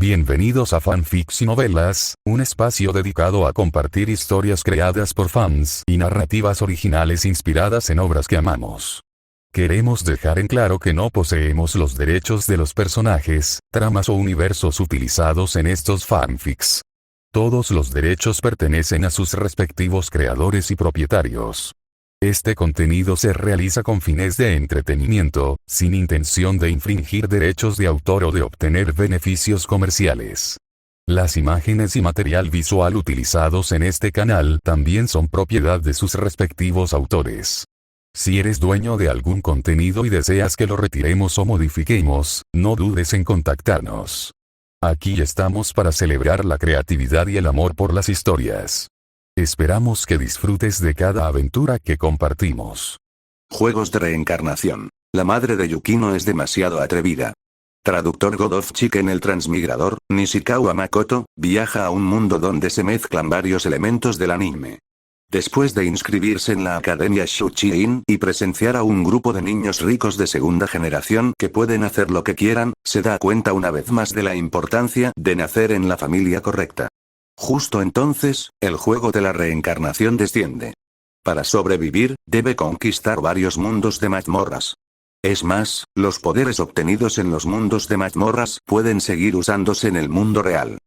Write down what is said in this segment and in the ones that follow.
Bienvenidos a Fanfics y Novelas, un espacio dedicado a compartir historias creadas por fans y narrativas originales inspiradas en obras que amamos. Queremos dejar en claro que no poseemos los derechos de los personajes, tramas o universos utilizados en estos fanfics. Todos los derechos pertenecen a sus respectivos creadores y propietarios. Este contenido se realiza con fines de entretenimiento, sin intención de infringir derechos de autor o de obtener beneficios comerciales. Las imágenes y material visual utilizados en este canal también son propiedad de sus respectivos autores. Si eres dueño de algún contenido y deseas que lo retiremos o modifiquemos, no dudes en contactarnos. Aquí estamos para celebrar la creatividad y el amor por las historias. Esperamos que disfrutes de cada aventura que compartimos. Juegos de reencarnación. La madre de Yukino es demasiado atrevida. Traductor God of Chicken. El transmigrador, Nishikawa Makoto, viaja a un mundo donde se mezclan varios elementos del anime. Después de inscribirse en la Academia Shuchi-in y presenciar a un grupo de niños ricos de segunda generación que pueden hacer lo que quieran, se da cuenta una vez más de la importancia de nacer en la familia correcta. Justo entonces, el juego de la reencarnación desciende. Para sobrevivir, debe conquistar varios mundos de mazmorras. Es más, los poderes obtenidos en los mundos de mazmorras pueden seguir usándose en el mundo real.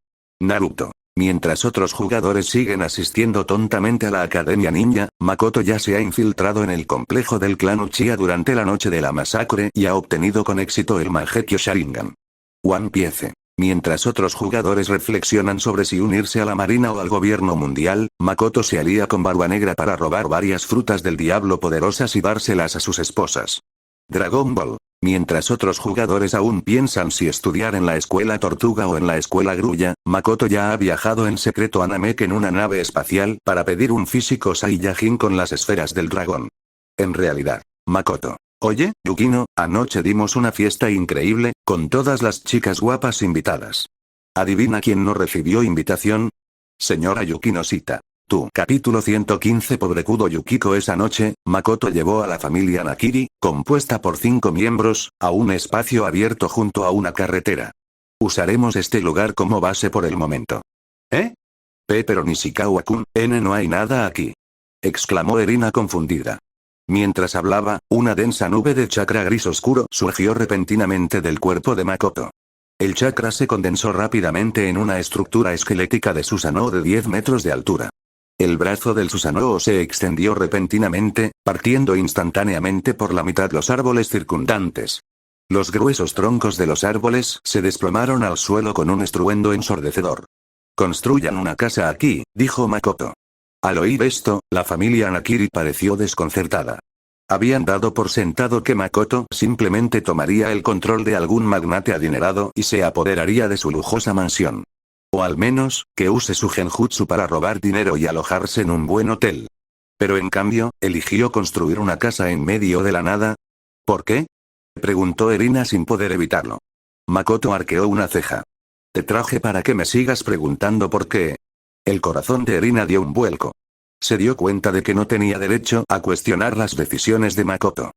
Naruto. Mientras otros jugadores siguen asistiendo tontamente a la Academia Ninja, Makoto ya se ha infiltrado en el complejo del clan Uchiha durante la noche de la masacre y ha obtenido con éxito el Mangekyo Sharingan. One Piece. Mientras otros jugadores reflexionan sobre si unirse a la marina o al gobierno mundial, Makoto se alía con Barba Negra para robar varias frutas del diablo poderosas y dárselas a sus esposas. Dragon Ball. Mientras otros jugadores aún piensan si estudiar en la escuela Tortuga o en la escuela Grulla, Makoto ya ha viajado en secreto a Namek en una nave espacial para pedir un físico Saiyajin con las esferas del dragón. En realidad, Makoto. Oye, Yukino, anoche dimos una fiesta increíble, con todas las chicas guapas invitadas. ¿Adivina quién no recibió invitación? Señora Yukino Sita. Tú. Capítulo 115. Pobrecudo Yukiko. Esa noche, Makoto llevó a la familia Nakiri, compuesta por 5 miembros, a un espacio abierto junto a una carretera. Usaremos este lugar como base por el momento. ¿Eh? Pero Nishikawa-kun, no hay nada aquí. Exclamó Erina confundida. Mientras hablaba, una densa nube de chakra gris oscuro surgió repentinamente del cuerpo de Makoto. El chakra se condensó rápidamente en una estructura esquelética de Susanoo de 10 metros de altura. El brazo del Susanoo se extendió repentinamente, partiendo instantáneamente por la mitad los árboles circundantes. Los gruesos troncos de los árboles se desplomaron al suelo con un estruendo ensordecedor. «Construyan una casa aquí», dijo Makoto. Al oír esto, la familia Nakiri pareció desconcertada. Habían dado por sentado que Makoto simplemente tomaría el control de algún magnate adinerado y se apoderaría de su lujosa mansión. O al menos, que use su genjutsu para robar dinero y alojarse en un buen hotel. Pero en cambio, eligió construir una casa en medio de la nada. ¿Por qué?, preguntó Erina sin poder evitarlo. Makoto arqueó una ceja. Te traje para que me sigas preguntando por qué. El corazón de Erina dio un vuelco. Se dio cuenta de que no tenía derecho a cuestionar las decisiones de Makoto.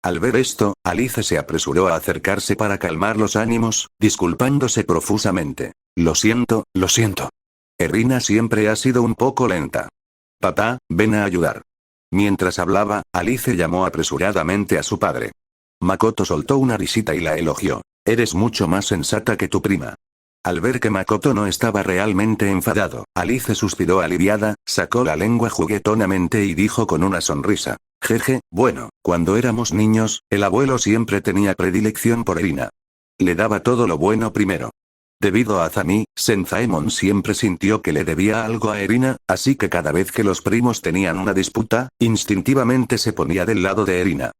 Al ver esto, Alice se apresuró a acercarse para calmar los ánimos, disculpándose profusamente. Lo siento, lo siento. Erina siempre ha sido un poco lenta. Papá, ven a ayudar. Mientras hablaba, Alice llamó apresuradamente a su padre. Makoto soltó una risita y la elogió. Eres mucho más sensata que tu prima. Al ver que Makoto no estaba realmente enfadado, Alice suspiró aliviada, sacó la lengua juguetonamente y dijo con una sonrisa. Jeje, bueno, cuando éramos niños, el abuelo siempre tenía predilección por Erina. Le daba todo lo bueno primero. Debido a Zami, Senzaemon siempre sintió que le debía algo a Erina, así que cada vez que los primos tenían una disputa, instintivamente se ponía del lado de Erina.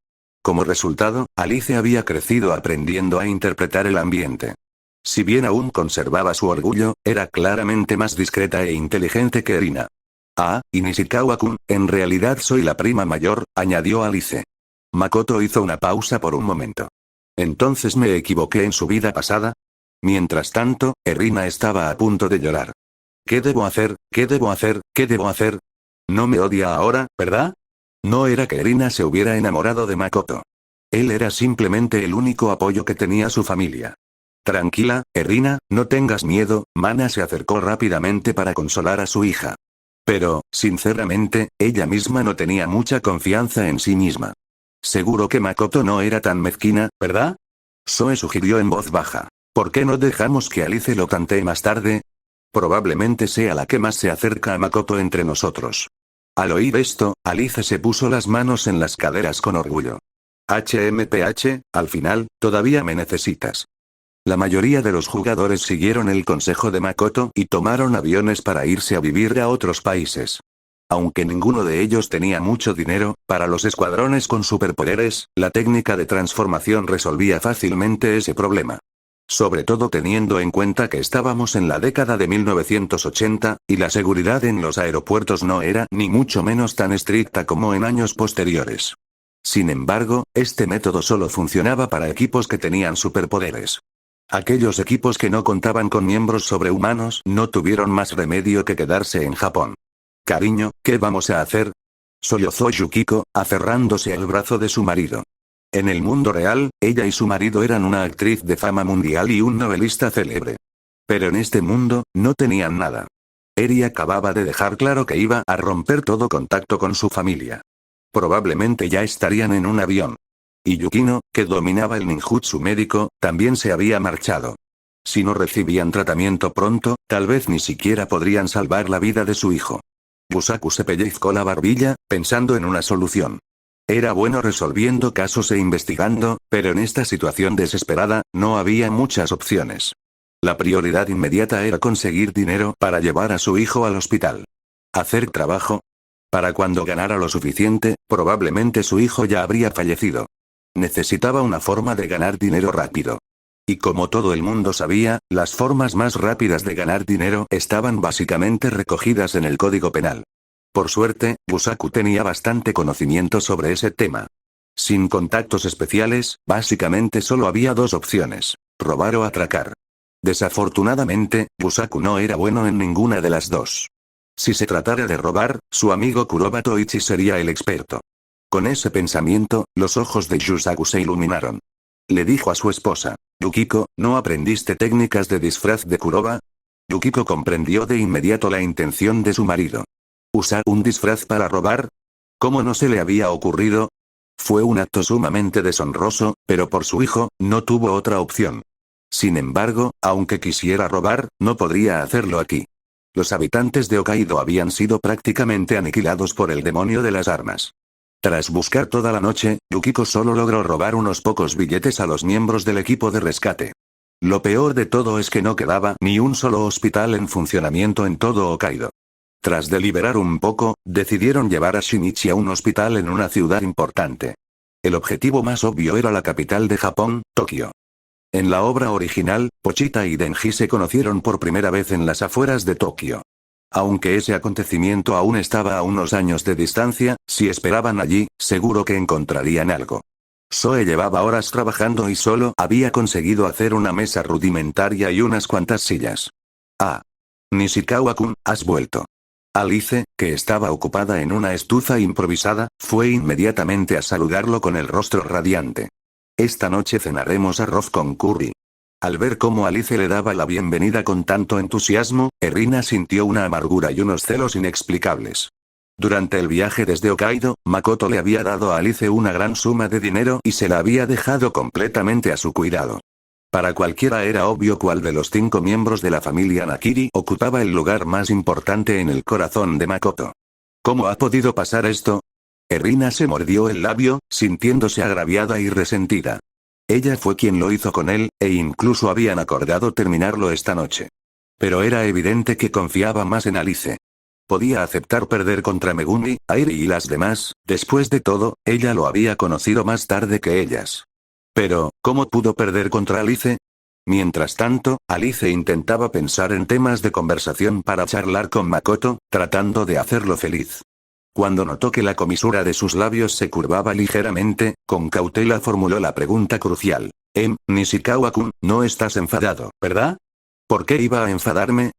Como resultado, Alice había crecido aprendiendo a interpretar el ambiente. Si bien aún conservaba su orgullo, era claramente más discreta e inteligente que Erina. Ah, y Nishikawa-kun, en realidad soy la prima mayor, añadió Alice. Makoto hizo una pausa por un momento. ¿Entonces me equivoqué en su vida pasada? Mientras tanto, Erina estaba a punto de llorar. ¿Qué debo hacer? ¿Qué debo hacer? ¿Qué debo hacer? No me odia ahora, ¿verdad? No era que Erina se hubiera enamorado de Makoto. Él era simplemente el único apoyo que tenía su familia. Tranquila, Erina, no tengas miedo, Mana se acercó rápidamente para consolar a su hija. Pero, sinceramente, ella misma no tenía mucha confianza en sí misma. Seguro que Makoto no era tan mezquina, ¿verdad? Zoe sugirió en voz baja. ¿Por qué no dejamos que Alice lo tantee más tarde? Probablemente sea la que más se acerca a Makoto entre nosotros. Al oír esto, Alice se puso las manos en las caderas con orgullo. HMPH, al final, todavía me necesitas. La mayoría de los jugadores siguieron el consejo de Makoto y tomaron aviones para irse a vivir a otros países. Aunque ninguno de ellos tenía mucho dinero, para los escuadrones con superpoderes, la técnica de transformación resolvía fácilmente ese problema. Sobre todo teniendo en cuenta que estábamos en la década de 1980, y la seguridad en los aeropuertos no era ni mucho menos tan estricta como en años posteriores. Sin embargo, este método solo funcionaba para equipos que tenían superpoderes. Aquellos equipos que no contaban con miembros sobrehumanos no tuvieron más remedio que quedarse en Japón. Cariño, ¿qué vamos a hacer? Sollozó Yukiko, aferrándose al brazo de su marido. En el mundo real, ella y su marido eran una actriz de fama mundial y un novelista célebre. Pero en este mundo, no tenían nada. Eri acababa de dejar claro que iba a romper todo contacto con su familia. Probablemente ya estarían en un avión. Y Yukino, que dominaba el ninjutsu médico, también se había marchado. Si no recibían tratamiento pronto, tal vez ni siquiera podrían salvar la vida de su hijo. Busaku se pellizcó la barbilla, pensando en una solución. Era bueno resolviendo casos e investigando, pero en esta situación desesperada, no había muchas opciones. La prioridad inmediata era conseguir dinero para llevar a su hijo al hospital. Hacer trabajo. Para cuando ganara lo suficiente, probablemente su hijo ya habría fallecido. Necesitaba una forma de ganar dinero rápido. Y como todo el mundo sabía, las formas más rápidas de ganar dinero estaban básicamente recogidas en el Código Penal. Por suerte, Busaku tenía bastante conocimiento sobre ese tema. Sin contactos especiales, básicamente solo había dos opciones: robar o atracar. Desafortunadamente, Busaku no era bueno en ninguna de las dos. Si se tratara de robar, su amigo Kuroba Toichi sería el experto. Con ese pensamiento, los ojos de Yusaku se iluminaron. Le dijo a su esposa: Yukiko, ¿no aprendiste técnicas de disfraz de Kuroba? Yukiko comprendió de inmediato la intención de su marido. ¿Usar un disfraz para robar? ¿Cómo no se le había ocurrido? Fue un acto sumamente deshonroso, pero por su hijo, no tuvo otra opción. Sin embargo, aunque quisiera robar, no podría hacerlo aquí. Los habitantes de Hokkaido habían sido prácticamente aniquilados por el demonio de las armas. Tras buscar toda la noche, Yukiko solo logró robar unos pocos billetes a los miembros del equipo de rescate. Lo peor de todo es que no quedaba ni un solo hospital en funcionamiento en todo Hokkaido. Tras deliberar un poco, decidieron llevar a Shinichi a un hospital en una ciudad importante. El objetivo más obvio era la capital de Japón, Tokio. En la obra original, Pochita y Denji se conocieron por primera vez en las afueras de Tokio. Aunque ese acontecimiento aún estaba a unos años de distancia, si esperaban allí, seguro que encontrarían algo. Zoe llevaba horas trabajando y solo había conseguido hacer una mesa rudimentaria y unas cuantas sillas. Ah. Nishikawa-kun, has vuelto. Alice, que estaba ocupada en una estufa improvisada, fue inmediatamente a saludarlo con el rostro radiante. Esta noche cenaremos arroz con curry. Al ver cómo Alice le daba la bienvenida con tanto entusiasmo, Erina sintió una amargura y unos celos inexplicables. Durante el viaje desde Hokkaido, Makoto le había dado a Alice una gran suma de dinero y se la había dejado completamente a su cuidado. Para cualquiera era obvio cuál de los 5 miembros de la familia Nakiri ocupaba el lugar más importante en el corazón de Makoto. ¿Cómo ha podido pasar esto? Erina se mordió el labio, sintiéndose agraviada y resentida. Ella fue quien lo hizo con él, e incluso habían acordado terminarlo esta noche. Pero era evidente que confiaba más en Alice. Podía aceptar perder contra Megumi, Airi y las demás, después de todo, ella lo había conocido más tarde que ellas. Pero, ¿cómo pudo perder contra Alice? Mientras tanto, Alice intentaba pensar en temas de conversación para charlar con Makoto, tratando de hacerlo feliz. Cuando notó que la comisura de sus labios se curvaba ligeramente, con cautela formuló la pregunta crucial. Nishikawa-kun, no estás enfadado, ¿verdad? ¿Por qué iba a enfadarme?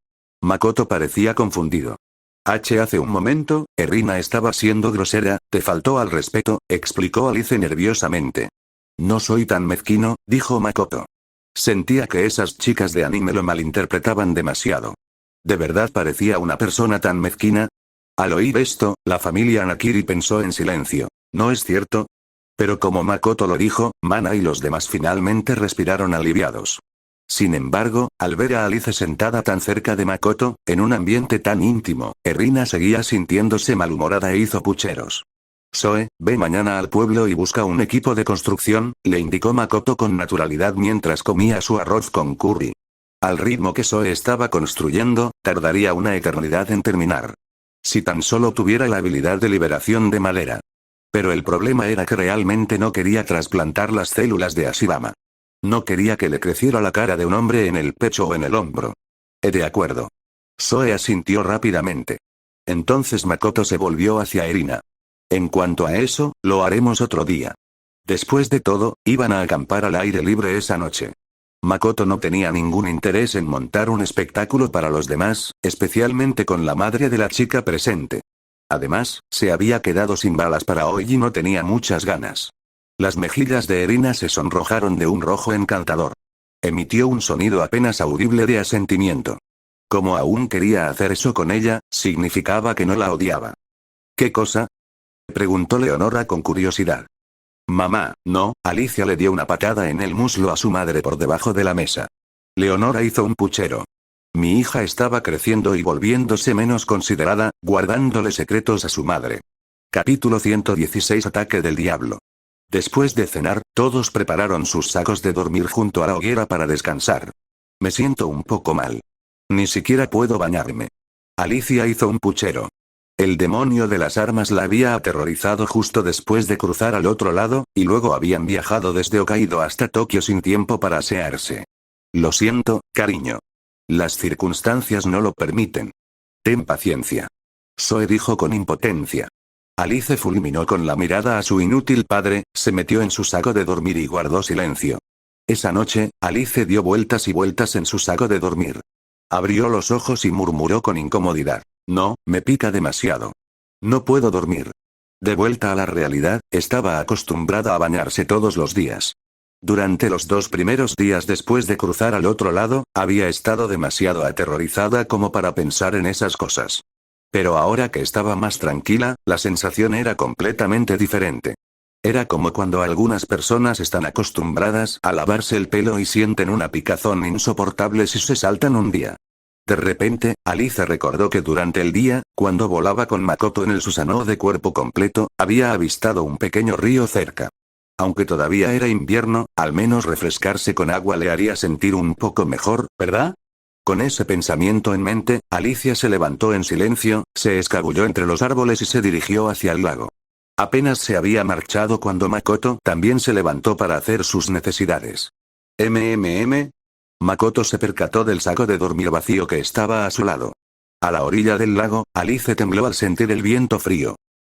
Makoto parecía confundido. Hace un momento, Erina estaba siendo grosera, te faltó al respeto, explicó Alice nerviosamente. No soy tan mezquino, dijo Makoto. Sentía que esas chicas de anime lo malinterpretaban demasiado. ¿De verdad parecía una persona tan mezquina? Al oír esto, la familia Nakiri pensó en silencio. ¿No es cierto? Pero como Makoto lo dijo, Mana y los demás finalmente respiraron aliviados. Sin embargo, al ver a Alice sentada tan cerca de Makoto, en un ambiente tan íntimo, Erina seguía sintiéndose malhumorada e hizo pucheros. Zoe, ve mañana al pueblo y busca un equipo de construcción, le indicó Makoto con naturalidad mientras comía su arroz con curry. Al ritmo que Zoe estaba construyendo, tardaría una eternidad en terminar. Si tan solo tuviera la habilidad de liberación de madera. Pero el problema era que realmente no quería trasplantar las células de Ashirama. No quería que le creciera la cara de un hombre en el pecho o en el hombro. De acuerdo. Zoe asintió rápidamente. Entonces Makoto se volvió hacia Erina. En cuanto a eso, lo haremos otro día. Después de todo, iban a acampar al aire libre esa noche. Makoto no tenía ningún interés en montar un espectáculo para los demás, especialmente con la madre de la chica presente. Además, se había quedado sin balas para hoy y no tenía muchas ganas. Las mejillas de Erina se sonrojaron de un rojo encantador. Emitió un sonido apenas audible de asentimiento. Como aún quería hacer eso con ella, significaba que no la odiaba. ¿Qué cosa? Preguntó Leonora con curiosidad. Mamá, no, Alicia le dio una patada en el muslo a su madre por debajo de la mesa. Leonora hizo un puchero. Mi hija estaba creciendo y volviéndose menos considerada, guardándole secretos a su madre. Capítulo 116 Ataque del Diablo. Después de cenar, todos prepararon sus sacos de dormir junto a la hoguera para descansar. Me siento un poco mal. Ni siquiera puedo bañarme. Alicia hizo un puchero. El demonio de las armas la había aterrorizado justo después de cruzar al otro lado, y luego habían viajado desde Hokkaido hasta Tokio sin tiempo para asearse. Lo siento, cariño. Las circunstancias no lo permiten. Ten paciencia. Zoe dijo con impotencia. Alice fulminó con la mirada a su inútil padre, se metió en su saco de dormir y guardó silencio. Esa noche, Alice dio vueltas y vueltas en su saco de dormir. Abrió los ojos y murmuró con incomodidad. No, me pica demasiado. No puedo dormir. De vuelta a la realidad, estaba acostumbrada a bañarse todos los días. Durante los 2 primeros días después de cruzar al otro lado, había estado demasiado aterrorizada como para pensar en esas cosas. Pero ahora que estaba más tranquila, la sensación era completamente diferente. Era como cuando algunas personas están acostumbradas a lavarse el pelo y sienten una picazón insoportable si se saltan un día. De repente, Alice recordó que durante el día, cuando volaba con Makoto en el Susanoo de cuerpo completo, había avistado un pequeño río cerca. Aunque todavía era invierno, al menos refrescarse con agua le haría sentir un poco mejor, ¿verdad? Con ese pensamiento en mente, Alicia se levantó en silencio, se escabulló entre los árboles y se dirigió hacia el lago. Apenas se había marchado cuando Makoto también se levantó para hacer sus necesidades. Makoto se percató del saco de dormir vacío que estaba a su lado. A la orilla del lago, Alice tembló al sentir el viento frío.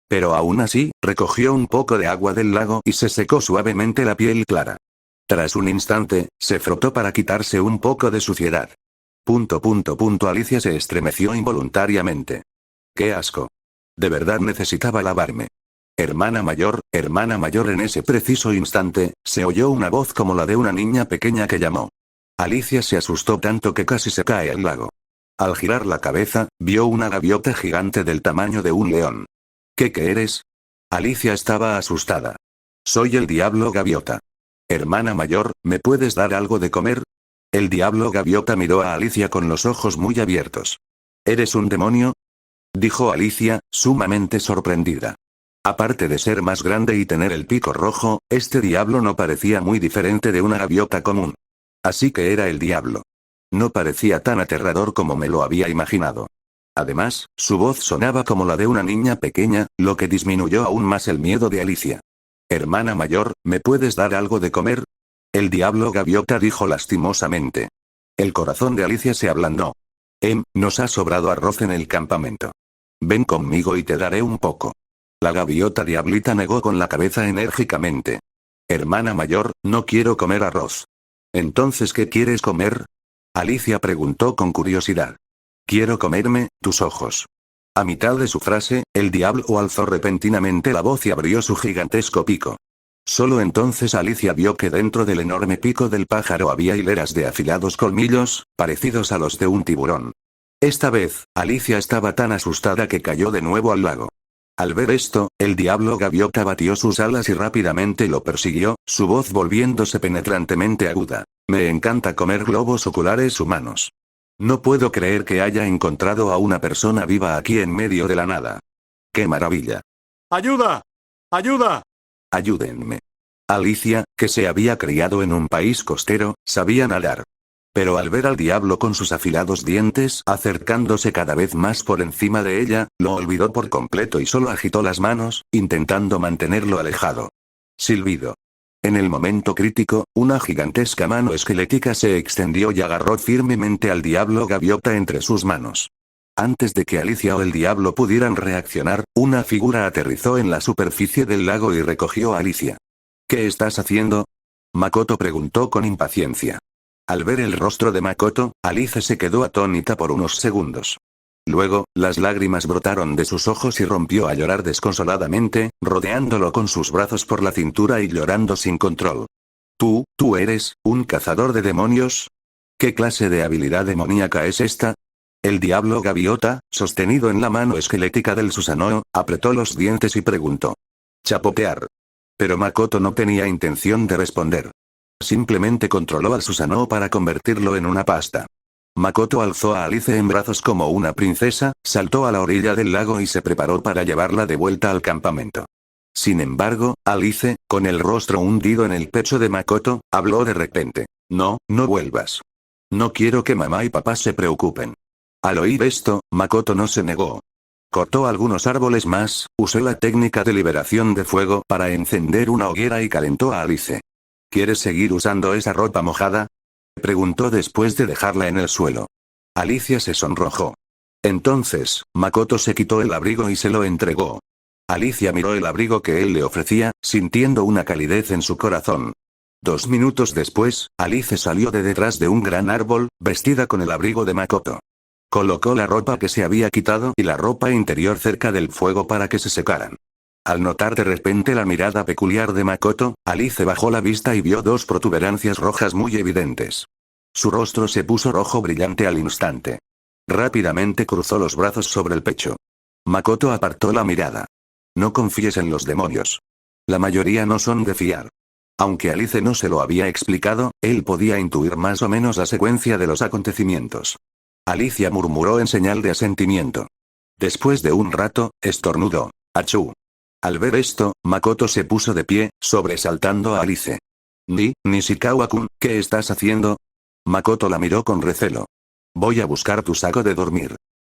Pero aún así, recogió un poco de agua del lago y se secó suavemente la piel clara. Tras un instante, se frotó para quitarse un poco de suciedad. Alicia se estremeció involuntariamente. ¡Qué asco! De verdad necesitaba lavarme. Hermana mayor, en ese preciso instante, se oyó una voz como la de una niña pequeña que llamó. Alicia se asustó tanto que casi se cae al lago. Al girar la cabeza, vio una gaviota gigante del tamaño de un león. ¿Qué eres? Alicia estaba asustada. Soy el diablo gaviota. Hermana mayor, ¿me puedes dar algo de comer? El diablo gaviota miró a Alicia con los ojos muy abiertos. ¿Eres un demonio? Dijo Alicia, sumamente sorprendida. Aparte de ser más grande y tener el pico rojo, este diablo no parecía muy diferente de una gaviota común. Así que era el diablo. No parecía tan aterrador como me lo había imaginado. Además, su voz sonaba como la de una niña pequeña, lo que disminuyó aún más el miedo de Alicia. Hermana mayor, ¿me puedes dar algo de comer? El diablo gaviota dijo lastimosamente. El corazón de Alicia se ablandó. Nos ha sobrado arroz en el campamento. Ven conmigo y te daré un poco. La gaviota diablita negó con la cabeza enérgicamente. Hermana mayor, no quiero comer arroz. ¿Entonces qué quieres comer? Alicia preguntó con curiosidad. Quiero comerme tus ojos. A mitad de su frase, el diablo alzó repentinamente la voz y abrió su gigantesco pico. Solo entonces Alicia vio que dentro del enorme pico del pájaro había hileras de afilados colmillos, parecidos a los de un tiburón. Esta vez, Alicia estaba tan asustada que cayó de nuevo al lago. Al ver esto, el diablo gaviota batió sus alas y rápidamente lo persiguió, su voz volviéndose penetrantemente aguda. Me encanta comer globos oculares humanos. No puedo creer que haya encontrado a una persona viva aquí en medio de la nada. ¡Qué maravilla! ¡Ayuda! ¡Ayuda! Ayúdenme. Alicia, que se había criado en un país costero, sabía nadar. Pero al ver al diablo con sus afilados dientes acercándose cada vez más por encima de ella, lo olvidó por completo y solo agitó las manos, intentando mantenerlo alejado. Silbido. En el momento crítico, una gigantesca mano esquelética se extendió y agarró firmemente al diablo gaviota entre sus manos. Antes de que Alicia o el diablo pudieran reaccionar, una figura aterrizó en la superficie del lago y recogió a Alicia. ¿Qué estás haciendo? Makoto preguntó con impaciencia. Al ver el rostro de Makoto, Alice se quedó atónita por unos segundos. Luego, las lágrimas brotaron de sus ojos y rompió a llorar desconsoladamente, rodeándolo con sus brazos por la cintura y llorando sin control. ¿Tú eres un cazador de demonios? ¿Qué clase de habilidad demoníaca es esta? El diablo gaviota, sostenido en la mano esquelética del Susanoo, apretó los dientes y preguntó. Chapotear. Pero Makoto no tenía intención de responder. Simplemente controló al Susanoo para convertirlo en una pasta. Makoto alzó a Alice en brazos como una princesa, saltó a la orilla del lago y se preparó para llevarla de vuelta al campamento. Sin embargo, Alice, con el rostro hundido en el pecho de Makoto, habló de repente. No vuelvas. No quiero que mamá y papá se preocupen. Al oír esto, Makoto no se negó. Cortó algunos árboles más, usó la técnica de liberación de fuego para encender una hoguera y calentó a Alice. ¿Quieres seguir usando esa ropa mojada? Preguntó después de dejarla en el suelo. Alicia se sonrojó. Entonces, Makoto se quitó el abrigo y se lo entregó. Alicia miró el abrigo que él le ofrecía, sintiendo una calidez en su corazón. 2 minutos después, Alice salió de detrás de un gran árbol, vestida con el abrigo de Makoto. Colocó la ropa que se había quitado y la ropa interior cerca del fuego para que se secaran. Al notar de repente la mirada peculiar de Makoto, Alice bajó la vista y vio 2 protuberancias rojas muy evidentes. Su rostro se puso rojo brillante al instante. Rápidamente cruzó los brazos sobre el pecho. Makoto apartó la mirada. No confíes en los demonios. La mayoría no son de fiar. Aunque Alice no se lo había explicado, él podía intuir más o menos la secuencia de los acontecimientos. Alicia murmuró en señal de asentimiento. Después de un rato, estornudó. ¡Achú! Al ver esto, Makoto se puso de pie, sobresaltando a Alice. Nishikawa-kun, ¿qué estás haciendo? Makoto la miró con recelo. Voy a buscar tu saco de dormir.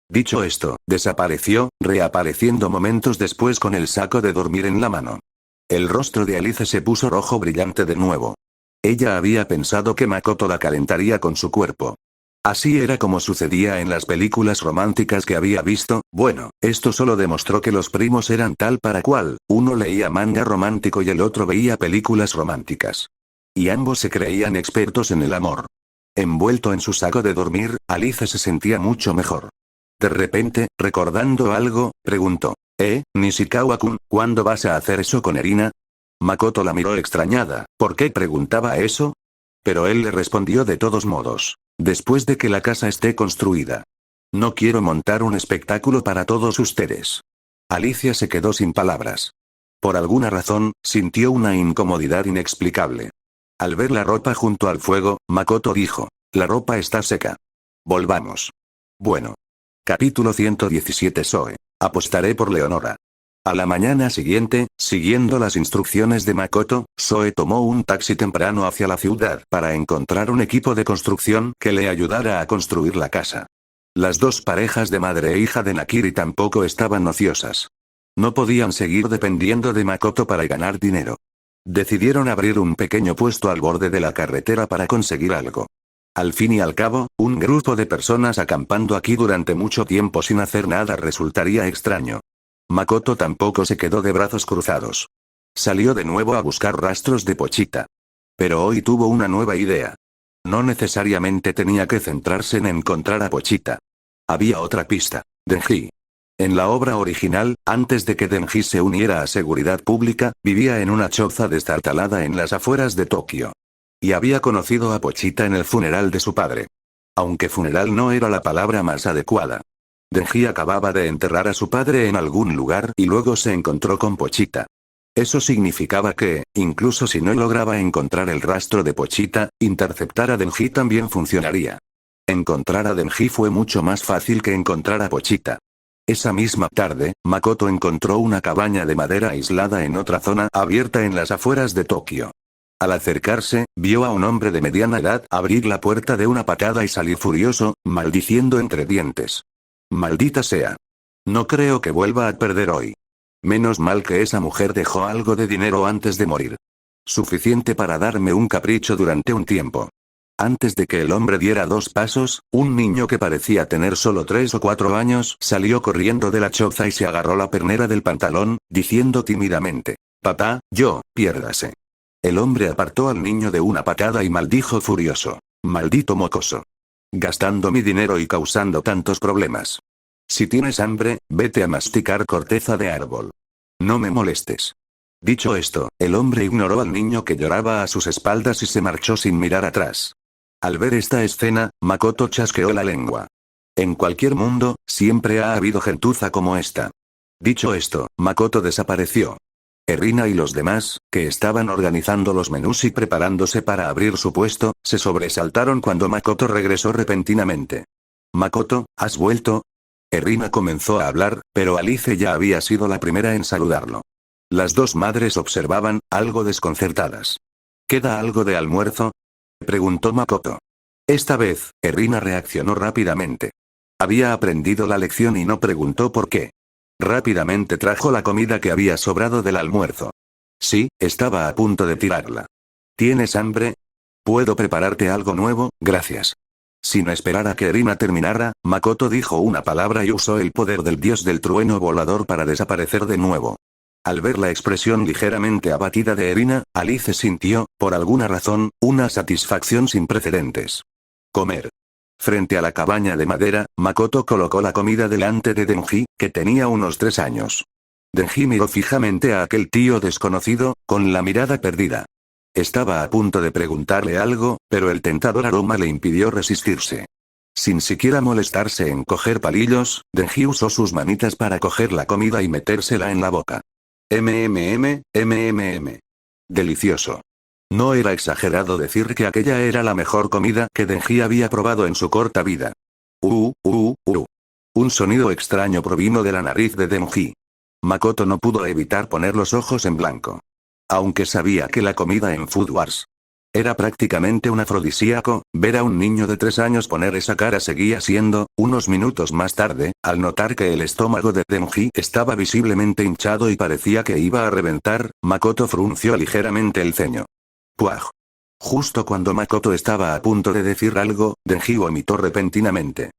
Dicho esto, desapareció, reapareciendo momentos después con el saco de dormir en la mano. El rostro de Alice se puso rojo brillante de nuevo. Ella había pensado que Makoto la calentaría con su cuerpo. Así era como sucedía en las películas románticas que había visto. Bueno, esto solo demostró que los primos eran tal para cual, uno leía manga romántico y el otro veía películas románticas. Y ambos se creían expertos en el amor. Envuelto en su saco de dormir, Alice se sentía mucho mejor. De repente, recordando algo, preguntó. Nishikawa-kun, ¿cuándo vas a hacer eso con Erina? Makoto la miró extrañada. ¿Por qué preguntaba eso? Pero él le respondió de todos modos. Después de que la casa esté construida. No quiero montar un espectáculo para todos ustedes. Alicia se quedó sin palabras. Por alguna razón, sintió una incomodidad inexplicable. Al ver la ropa junto al fuego, Makoto dijo. La ropa está seca. Volvamos. Bueno. Capítulo 117 Zoe. Apostaré por Leonora. A la mañana siguiente, siguiendo las instrucciones de Makoto, Zoe tomó un taxi temprano hacia la ciudad para encontrar un equipo de construcción que le ayudara a construir la casa. Las 2 parejas de madre e hija de Nakiri tampoco estaban ociosas. No podían seguir dependiendo de Makoto para ganar dinero. Decidieron abrir un pequeño puesto al borde de la carretera para conseguir algo. Al fin y al cabo, un grupo de personas acampando aquí durante mucho tiempo sin hacer nada resultaría extraño. Makoto tampoco se quedó de brazos cruzados. Salió de nuevo a buscar rastros de Pochita. Pero hoy tuvo una nueva idea. No necesariamente tenía que centrarse en encontrar a Pochita. Había otra pista. Denji. En la obra original, antes de que Denji se uniera a Seguridad Pública, vivía en una choza destartalada en las afueras de Tokio. Y había conocido a Pochita en el funeral de su padre. Aunque funeral no era la palabra más adecuada. Denji acababa de enterrar a su padre en algún lugar y luego se encontró con Pochita. Eso significaba que, incluso si no lograba encontrar el rastro de Pochita, interceptar a Denji también funcionaría. Encontrar a Denji fue mucho más fácil que encontrar a Pochita. Esa misma tarde, Makoto encontró una cabaña de madera aislada en otra zona abierta en las afueras de Tokio. Al acercarse, vio a un hombre de mediana edad abrir la puerta de una patada y salir furioso, maldiciendo entre dientes. Maldita sea. No creo que vuelva a perder hoy. Menos mal que esa mujer dejó algo de dinero antes de morir. Suficiente para darme un capricho durante un tiempo. Antes de que el hombre diera 2 pasos, un niño que parecía tener solo 3 o 4 años salió corriendo de la choza y se agarró la pernera del pantalón, diciendo tímidamente: «Papá, piérdase». El hombre apartó al niño de una patada y maldijo furioso: «Maldito mocoso. Gastando mi dinero y causando tantos problemas. Si tienes hambre, vete a masticar corteza de árbol. No me molestes». Dicho esto, el hombre ignoró al niño que lloraba a sus espaldas y se marchó sin mirar atrás. Al ver esta escena, Makoto chasqueó la lengua. En cualquier mundo, siempre ha habido gentuza como esta. Dicho esto, Makoto desapareció. Erina y los demás, que estaban organizando los menús y preparándose para abrir su puesto, se sobresaltaron cuando Makoto regresó repentinamente. «Makoto, ¿has vuelto?». Erina comenzó a hablar, pero Alice ya había sido la primera en saludarlo. Las dos madres observaban, algo desconcertadas. «¿Queda algo de almuerzo?», preguntó Makoto. Esta vez, Erina reaccionó rápidamente. Había aprendido la lección y no preguntó por qué. Rápidamente trajo la comida que había sobrado del almuerzo. Sí, estaba a punto de tirarla. ¿Tienes hambre? Puedo prepararte algo nuevo, gracias. Sin esperar a que Erina terminara, Makoto dijo una palabra y usó el poder del dios del trueno volador para desaparecer de nuevo. Al ver la expresión ligeramente abatida de Erina, Alice sintió, por alguna razón, una satisfacción sin precedentes. Comer. Frente a la cabaña de madera, Makoto colocó la comida delante de Denji, que tenía unos 3 años. Denji miró fijamente a aquel tío desconocido, con la mirada perdida. Estaba a punto de preguntarle algo, pero el tentador aroma le impidió resistirse. Sin siquiera molestarse en coger palillos, Denji usó sus manitas para coger la comida y metérsela en la boca. MMM. Delicioso. No era exagerado decir que aquella era la mejor comida que Denji había probado en su corta vida. Un sonido extraño provino de la nariz de Denji. Makoto no pudo evitar poner los ojos en blanco. Aunque sabía que la comida en Food Wars era prácticamente un afrodisíaco, ver a un niño de 3 años poner esa cara seguía siendo, unos minutos más tarde, al notar que el estómago de Denji estaba visiblemente hinchado y parecía que iba a reventar, Makoto frunció ligeramente el ceño. ¡Puaj! Justo cuando Makoto estaba a punto de decir algo, Denji vomitó repentinamente.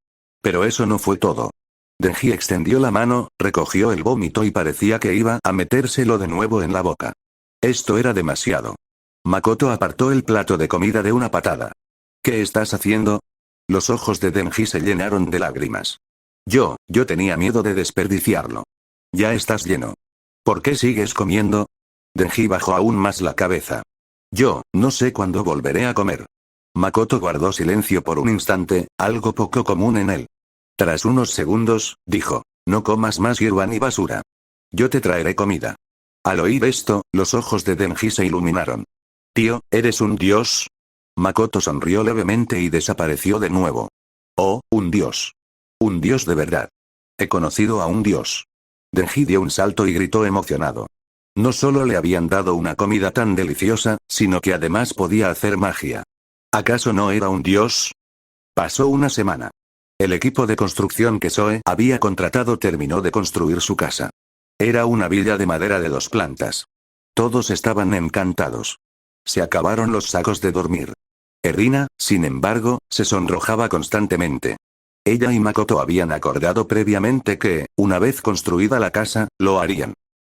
Pero eso no fue todo. Denji extendió la mano, recogió el vómito y parecía que iba a metérselo de nuevo en la boca. Esto era demasiado. Makoto apartó el plato de comida de una patada. ¿Qué estás haciendo? Los ojos de Denji se llenaron de lágrimas. Yo tenía miedo de desperdiciarlo. Ya estás lleno. ¿Por qué sigues comiendo? Denji bajó aún más la cabeza. Yo no sé cuándo volveré a comer. Makoto guardó silencio por un instante, algo poco común en él. Tras unos segundos, dijo: no comas más hierba ni basura. Yo te traeré comida. Al oír esto, los ojos de Denji se iluminaron. Tío, ¿eres un dios? Makoto sonrió levemente y desapareció de nuevo. Oh, un dios. Un dios de verdad. He conocido a un dios. Denji dio un salto y gritó emocionado. No solo le habían dado una comida tan deliciosa, sino que además podía hacer magia. ¿Acaso no era un dios? Pasó una semana. El equipo de construcción que Zoe había contratado terminó de construir su casa. Era una villa de madera de 2 plantas. Todos estaban encantados. Se acabaron los sacos de dormir. Erina, sin embargo, se sonrojaba constantemente. Ella y Makoto habían acordado previamente que, una vez construida la casa, lo harían.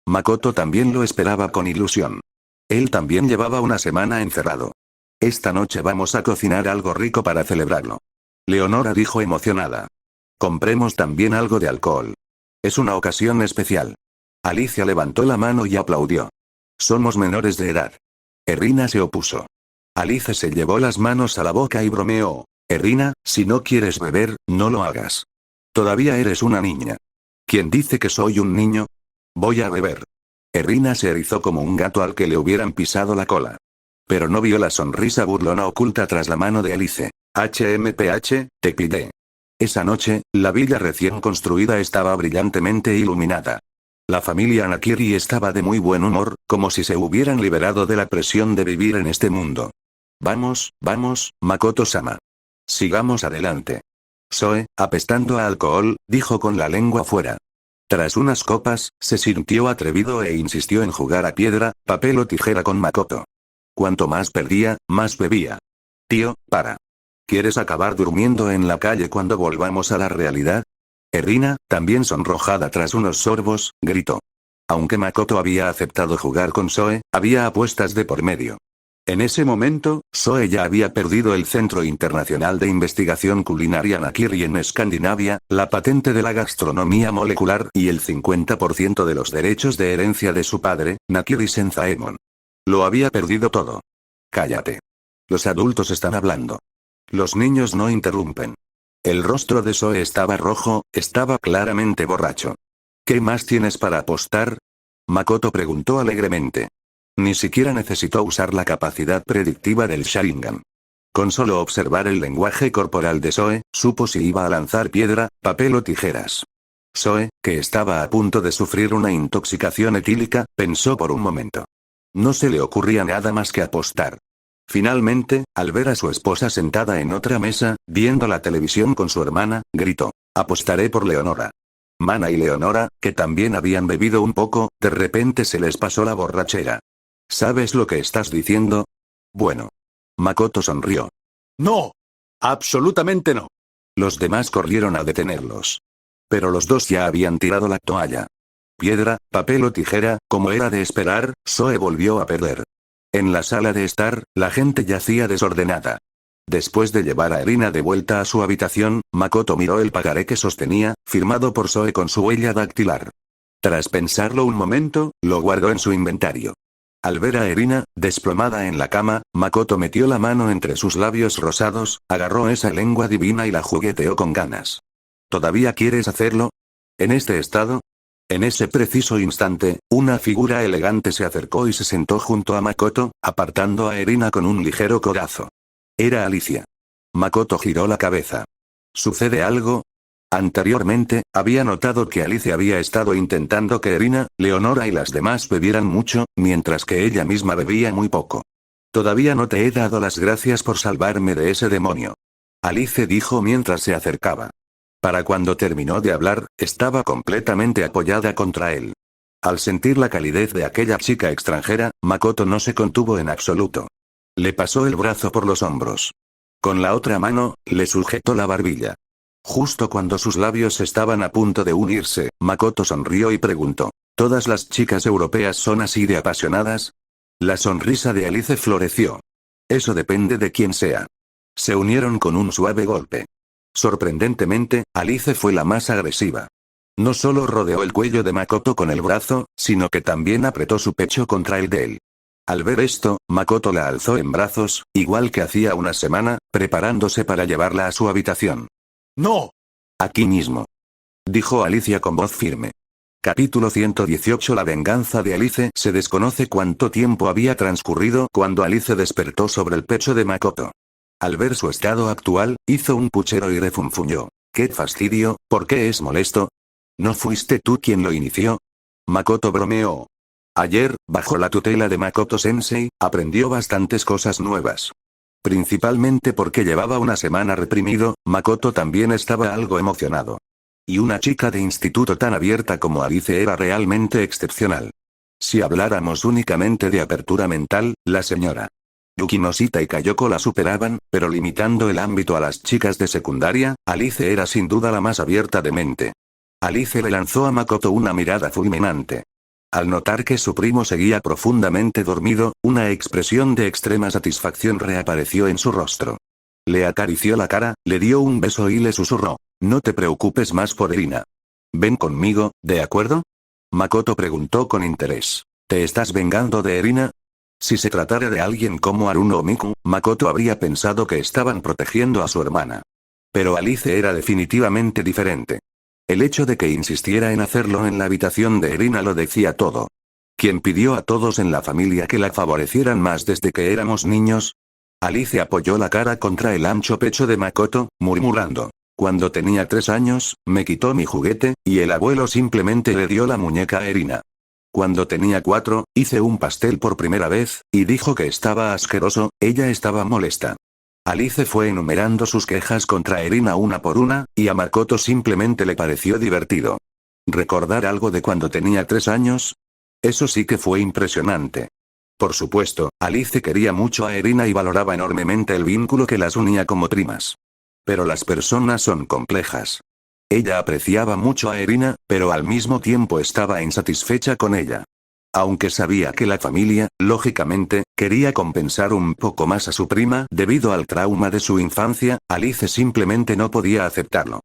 Makoto también lo esperaba con ilusión. Él también llevaba una semana encerrado. Esta noche vamos a cocinar algo rico para celebrarlo. Leonora dijo emocionada. Compremos también algo de alcohol. Es una ocasión especial. Alicia levantó la mano y aplaudió. Somos menores de edad. Erina se opuso. Alice se llevó las manos a la boca y bromeó. Erina, si no quieres beber, no lo hagas. Todavía eres una niña. ¿Quién dice que soy un niño? Voy a beber. Erina se erizó como un gato al que le hubieran pisado la cola. Pero no vio la sonrisa burlona oculta tras la mano de Alice. HMPH, te pide. Esa noche, la villa recién construida estaba brillantemente iluminada. La familia Nakiri estaba de muy buen humor, como si se hubieran liberado de la presión de vivir en este mundo. Vamos, vamos, Makoto-sama. Sigamos adelante. Zoe, apestando a alcohol, dijo con la lengua fuera. Tras unas copas, se sintió atrevido e insistió en jugar a piedra, papel o tijera con Makoto. Cuanto más perdía, más bebía. Tío, para. ¿Quieres acabar durmiendo en la calle cuando volvamos a la realidad? Erina, también sonrojada tras unos sorbos, gritó. Aunque Makoto había aceptado jugar con Zoe, había apuestas de por medio. En ese momento, Zoe ya había perdido el Centro Internacional de Investigación Culinaria Nakiri en Escandinavia, la patente de la gastronomía molecular y el 50% de los derechos de herencia de su padre, Nakiri Senzaemon. Lo había perdido todo. Cállate. Los adultos están hablando. Los niños no interrumpen. El rostro de Zoe estaba rojo, estaba claramente borracho. ¿Qué más tienes para apostar? Makoto preguntó alegremente. Ni siquiera necesitó usar la capacidad predictiva del Sharingan. Con solo observar el lenguaje corporal de Zoe, supo si iba a lanzar piedra, papel o tijeras. Zoe, que estaba a punto de sufrir una intoxicación etílica, pensó por un momento. No se le ocurría nada más que apostar. Finalmente, al ver a su esposa sentada en otra mesa, viendo la televisión con su hermana, gritó. Apostaré por Leonora. Mana y Leonora, que también habían bebido un poco, de repente se les pasó la borrachera. ¿Sabes lo que estás diciendo? Bueno. Makoto sonrió. No. Absolutamente no. Los demás corrieron a detenerlos. Pero los dos ya habían tirado la toalla. Piedra, papel o tijera, como era de esperar, Zoe volvió a perder. En la sala de estar, la gente yacía desordenada. Después de llevar a Erina de vuelta a su habitación, Makoto miró el pagaré que sostenía, firmado por Zoe con su huella dactilar. Tras pensarlo un momento, lo guardó en su inventario. Al ver a Erina, desplomada en la cama, Makoto metió la mano entre sus labios rosados, agarró esa lengua divina y la jugueteó con ganas. ¿Todavía quieres hacerlo? ¿En este estado? En ese preciso instante, una figura elegante se acercó y se sentó junto a Makoto, apartando a Erina con un ligero codazo. Era Alicia. Makoto giró la cabeza. ¿Sucede algo? Anteriormente, había notado que Alicia había estado intentando que Erina, Leonora y las demás bebieran mucho, mientras que ella misma bebía muy poco. Todavía no te he dado las gracias por salvarme de ese demonio. Alice dijo mientras se acercaba. Para cuando terminó de hablar, estaba completamente apoyada contra él. Al sentir la calidez de aquella chica extranjera, Makoto no se contuvo en absoluto. Le pasó el brazo por los hombros. Con la otra mano, le sujetó la barbilla. Justo cuando sus labios estaban a punto de unirse, Makoto sonrió y preguntó, ¿todas las chicas europeas son así de apasionadas? La sonrisa de Alice floreció. Eso depende de quién sea. Se unieron con un suave golpe. Sorprendentemente, Alice fue la más agresiva. No solo rodeó el cuello de Makoto con el brazo, sino que también apretó su pecho contra el de él. Al ver esto, Makoto la alzó en brazos, igual que hacía una semana, preparándose para llevarla a su habitación. ¡No! Aquí mismo. Dijo Alicia con voz firme. Capítulo 118. La venganza de Alice. Se desconoce cuánto tiempo había transcurrido cuando Alice despertó sobre el pecho de Makoto. Al ver su estado actual, hizo un puchero y refunfuñó. ¡Qué fastidio! ¿Por qué es molesto? ¿No fuiste tú quien lo inició? Makoto bromeó. Ayer, bajo la tutela de Makoto-sensei, aprendió bastantes cosas nuevas. Principalmente porque llevaba una semana reprimido, Makoto también estaba algo emocionado. Y una chica de instituto tan abierta como Alice era realmente excepcional. Si habláramos únicamente de apertura mental, la señora Yukinoshita y Kayoko la superaban, pero limitando el ámbito a las chicas de secundaria, Alice era sin duda la más abierta de mente. Alice le lanzó a Makoto una mirada fulminante. Al notar que su primo seguía profundamente dormido, una expresión de extrema satisfacción reapareció en su rostro. Le acarició la cara, le dio un beso y le susurró. No te preocupes más por Erina. Ven conmigo, ¿de acuerdo? Makoto preguntó con interés. ¿Te estás vengando de Erina? Si se tratara de alguien como Haruno o Miku, Makoto habría pensado que estaban protegiendo a su hermana. Pero Alice era definitivamente diferente. El hecho de que insistiera en hacerlo en la habitación de Erina lo decía todo. ¿Quién pidió a todos en la familia que la favorecieran más desde que éramos niños? Alice apoyó la cara contra el ancho pecho de Makoto, murmurando. Cuando tenía 3 años, me quitó mi juguete, y el abuelo simplemente le dio la muñeca a Erina. Cuando tenía 4, hice un pastel por primera vez, y dijo que estaba asqueroso, ella estaba molesta. Alice fue enumerando sus quejas contra Erina una por una, y a Makoto simplemente le pareció divertido. ¿Recordar algo de cuando tenía 3 años? Eso sí que fue impresionante. Por supuesto, Alice quería mucho a Erina y valoraba enormemente el vínculo que las unía como primas. Pero las personas son complejas. Ella apreciaba mucho a Erina, pero al mismo tiempo estaba insatisfecha con ella. Aunque sabía que la familia, lógicamente, quería compensar un poco más a su prima debido al trauma de su infancia, Alice simplemente no podía aceptarlo.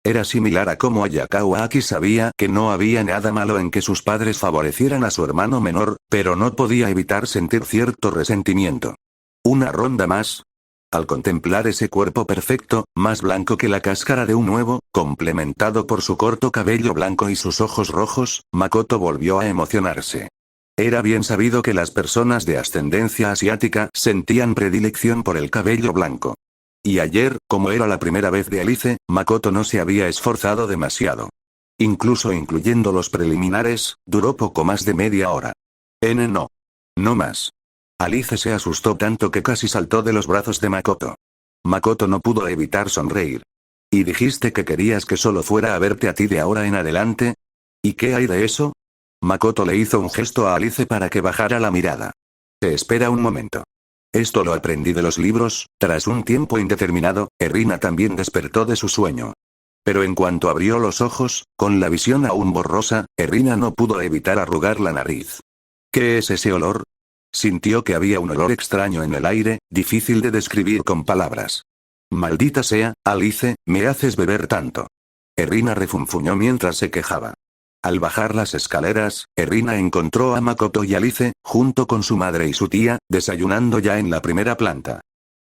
Era similar a cómo Ayakawa Aki sabía que no había nada malo en que sus padres favorecieran a su hermano menor, pero no podía evitar sentir cierto resentimiento. ¿Una ronda más? Al contemplar ese cuerpo perfecto, más blanco que la cáscara de un huevo, complementado por su corto cabello blanco y sus ojos rojos, Makoto volvió a emocionarse. Era bien sabido que las personas de ascendencia asiática sentían predilección por el cabello blanco. Y ayer, como era la primera vez de Alice, Makoto no se había esforzado demasiado. Incluso incluyendo los preliminares, duró poco más de media hora. No. No más. Alice se asustó tanto que casi saltó de los brazos de Makoto. Makoto no pudo evitar sonreír. ¿Y dijiste que querías que solo fuera a verte a ti de ahora en adelante? ¿Y qué hay de eso? Makoto le hizo un gesto a Alice para que bajara la mirada. Te espera un momento. Esto lo aprendí de los libros. Tras un tiempo indeterminado, Erina también despertó de su sueño. Pero en cuanto abrió los ojos, con la visión aún borrosa, Erina no pudo evitar arrugar la nariz. ¿Qué es ese olor? Sintió que había un olor extraño en el aire, difícil de describir con palabras. Maldita sea, Alice, me haces beber tanto. Erina refunfuñó mientras se quejaba. Al bajar las escaleras, Erina encontró a Makoto y Alice, junto con su madre y su tía, desayunando ya en la primera planta.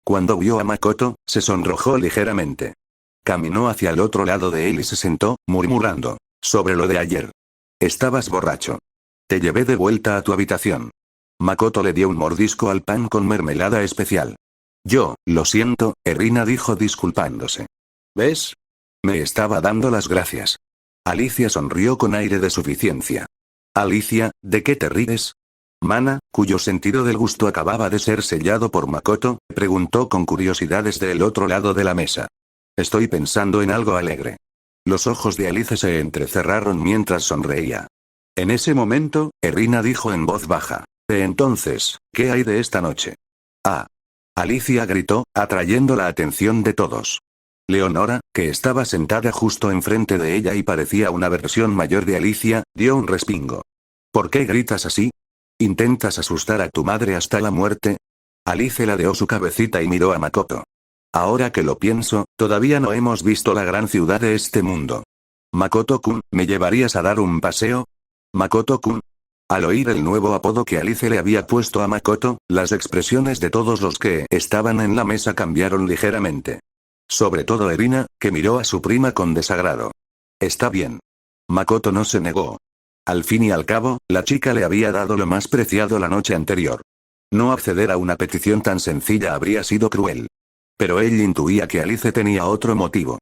Cuando vio a Makoto, se sonrojó ligeramente. Caminó hacia el otro lado de él y se sentó, murmurando. Sobre lo de ayer. Estabas borracho. Te llevé de vuelta a tu habitación. Makoto le dio un mordisco al pan con mermelada especial. Lo siento, Erina dijo disculpándose. ¿Ves? Me estaba dando las gracias. Alicia sonrió con aire de suficiencia. Alicia, ¿de qué te ríes? Mana, cuyo sentido del gusto acababa de ser sellado por Makoto, preguntó con curiosidad desde el otro lado de la mesa. Estoy pensando en algo alegre. Los ojos de Alice se entrecerraron mientras sonreía. En ese momento, Erina dijo en voz baja. Entonces, ¿qué hay de esta noche? Ah. Alicia gritó, atrayendo la atención de todos. Leonora, que estaba sentada justo enfrente de ella y parecía una versión mayor de Alicia, dio un respingo. ¿Por qué gritas así? ¿Intentas asustar a tu madre hasta la muerte? Alice ladeó su cabecita y miró a Makoto. Ahora que lo pienso, todavía no hemos visto la gran ciudad de este mundo. Makoto-kun, ¿me llevarías a dar un paseo? Makoto-kun. Al oír el nuevo apodo que Alice le había puesto a Makoto, las expresiones de todos los que estaban en la mesa cambiaron ligeramente. Sobre todo Erina, que miró a su prima con desagrado. Está bien. Makoto no se negó. Al fin y al cabo, la chica le había dado lo más preciado la noche anterior. No acceder a una petición tan sencilla habría sido cruel. Pero él intuía que Alice tenía otro motivo.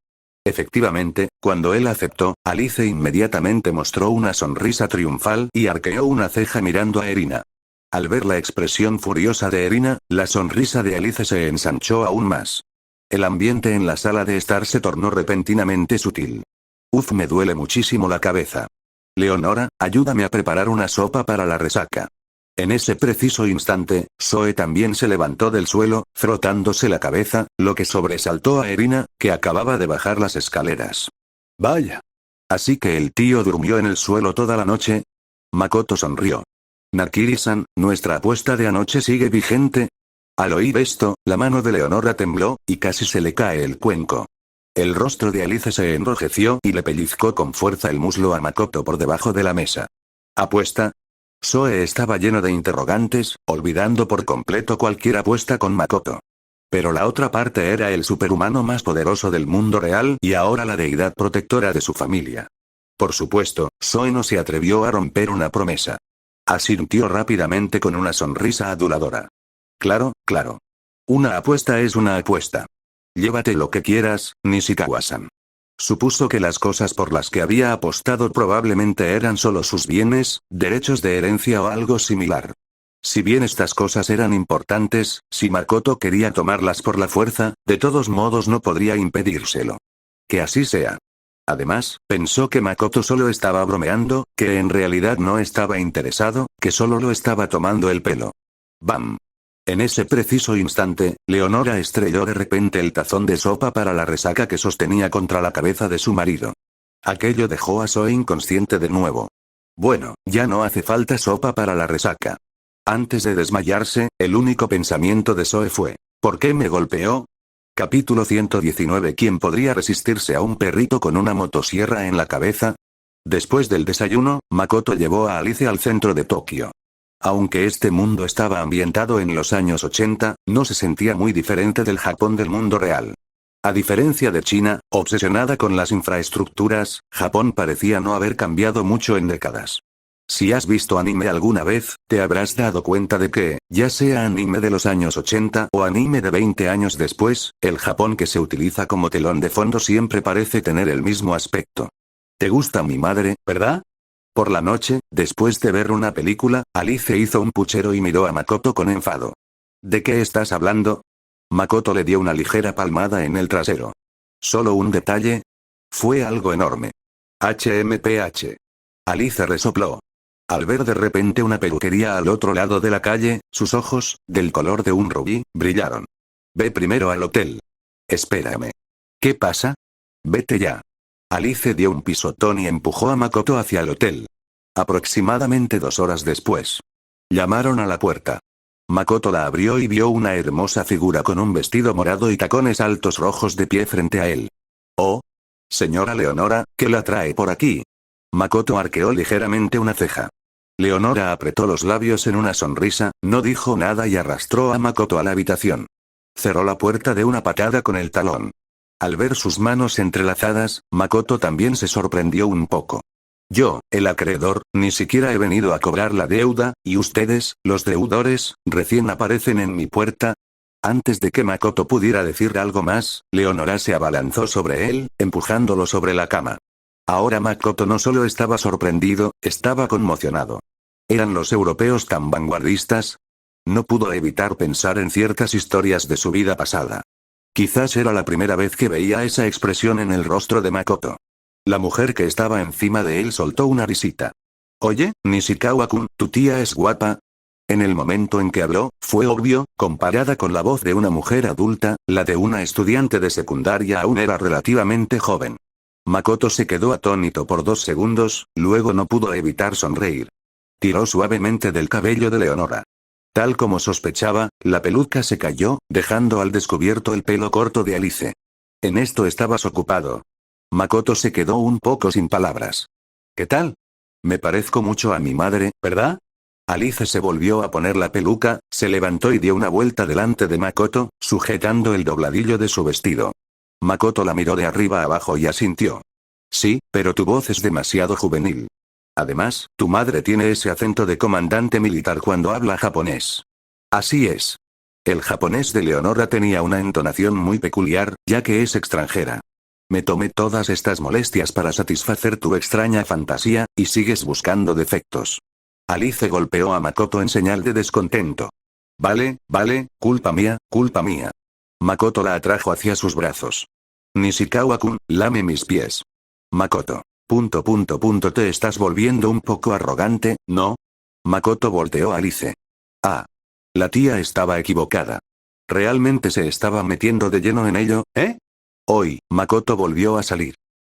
Efectivamente, cuando él aceptó, Alice inmediatamente mostró una sonrisa triunfal y arqueó una ceja mirando a Erina. Al ver la expresión furiosa de Erina, la sonrisa de Alice se ensanchó aún más. El ambiente en la sala de estar se tornó repentinamente sutil. Me duele muchísimo la cabeza. Leonora, ayúdame a preparar una sopa para la resaca. En ese preciso instante, Zoe también se levantó del suelo, frotándose la cabeza, lo que sobresaltó a Erina, que acababa de bajar las escaleras. Vaya. ¿Así que el tío durmió en el suelo toda la noche? Makoto sonrió. Nakiri-san, ¿nuestra apuesta de anoche sigue vigente? Al oír esto, la mano de Leonora tembló, y casi se le cae el cuenco. El rostro de Alice se enrojeció y le pellizcó con fuerza el muslo a Makoto por debajo de la mesa. ¿Apuesta? Zoe estaba lleno de interrogantes, olvidando por completo cualquier apuesta con Makoto. Pero la otra parte era el superhumano más poderoso del mundo real y ahora la deidad protectora de su familia. Por supuesto, Zoe no se atrevió a romper una promesa. Asintió rápidamente con una sonrisa aduladora. Claro, claro. Una apuesta es una apuesta. Llévate lo que quieras, Nishikawa-san. Supuso que las cosas por las que había apostado probablemente eran solo sus bienes, derechos de herencia o algo similar. Si bien estas cosas eran importantes, si Makoto quería tomarlas por la fuerza, de todos modos no podría impedírselo. Que así sea. Además, pensó que Makoto solo estaba bromeando, que en realidad no estaba interesado, que solo lo estaba tomando el pelo. ¡Bam! En ese preciso instante, Leonora estrelló de repente el tazón de sopa para la resaca que sostenía contra la cabeza de su marido. Aquello dejó a Zoe inconsciente de nuevo. Bueno, ya no hace falta sopa para la resaca. Antes de desmayarse, el único pensamiento de Zoe fue: ¿por qué me golpeó? Capítulo 119. ¿Quién podría resistirse a un perrito con una motosierra en la cabeza? Después del desayuno, Makoto llevó a Alice al centro de Tokio. Aunque este mundo estaba ambientado en los años 80, no se sentía muy diferente del Japón del mundo real. A diferencia de China, obsesionada con las infraestructuras, Japón parecía no haber cambiado mucho en décadas. Si has visto anime alguna vez, te habrás dado cuenta de que, ya sea anime de los años 80 o anime de 20 años después, el Japón que se utiliza como telón de fondo siempre parece tener el mismo aspecto. ¿Te gusta mi madre, verdad? Por la noche, después de ver una película, Alice hizo un puchero y miró a Makoto con enfado. ¿De qué estás hablando? Makoto le dio una ligera palmada en el trasero. ¿Solo un detalle? Fue algo enorme. HMPH. Alice resopló. Al ver de repente una peluquería al otro lado de la calle, sus ojos, del color de un rubí, brillaron. Ve primero al hotel. Espérame. ¿Qué pasa? Vete ya. Alice dio un pisotón y empujó a Makoto hacia el hotel. Aproximadamente 2 horas después. Llamaron a la puerta. Makoto la abrió y vio una hermosa figura con un vestido morado y tacones altos rojos de pie frente a él. Oh. Señora Leonora, ¿qué la trae por aquí? Makoto arqueó ligeramente una ceja. Leonora apretó los labios en una sonrisa, no dijo nada y arrastró a Makoto a la habitación. Cerró la puerta de una patada con el talón. Al ver sus manos entrelazadas, Makoto también se sorprendió un poco. Yo, el acreedor, ni siquiera he venido a cobrar la deuda, y ustedes, los deudores, recién aparecen en mi puerta. Antes de que Makoto pudiera decir algo más, Leonora se abalanzó sobre él, empujándolo sobre la cama. Ahora Makoto no solo estaba sorprendido, estaba conmocionado. ¿Eran los europeos tan vanguardistas? No pudo evitar pensar en ciertas historias de su vida pasada. Quizás era la primera vez que veía esa expresión en el rostro de Makoto. La mujer que estaba encima de él soltó una risita. Oye, Nishikawa-kun, ¿tu tía es guapa? En el momento en que habló, fue obvio, comparada con la voz de una mujer adulta, la de una estudiante de secundaria aún era relativamente joven. Makoto se quedó atónito por 2 segundos, luego no pudo evitar sonreír. Tiró suavemente del cabello de Leonora. Tal como sospechaba, la peluca se cayó, dejando al descubierto el pelo corto de Alice. En esto estabas ocupado. Makoto se quedó un poco sin palabras. ¿Qué tal? Me parezco mucho a mi madre, ¿verdad? Alice se volvió a poner la peluca, se levantó y dio una vuelta delante de Makoto, sujetando el dobladillo de su vestido. Makoto la miró de arriba abajo y asintió. Sí, pero tu voz es demasiado juvenil. Además, tu madre tiene ese acento de comandante militar cuando habla japonés. Así es. El japonés de Leonora tenía una entonación muy peculiar, ya que es extranjera. Me tomé todas estas molestias para satisfacer tu extraña fantasía, y sigues buscando defectos. Alice golpeó a Makoto en señal de descontento. Vale, culpa mía, culpa mía. Makoto la atrajo hacia sus brazos. Nishikawa-kun, lame mis pies. Makoto. Te estás volviendo un poco arrogante, ¿no? Makoto volteó a Alice. Ah. La tía estaba equivocada. ¿Realmente se estaba metiendo de lleno en ello, eh? Hoy, Makoto volvió a salir.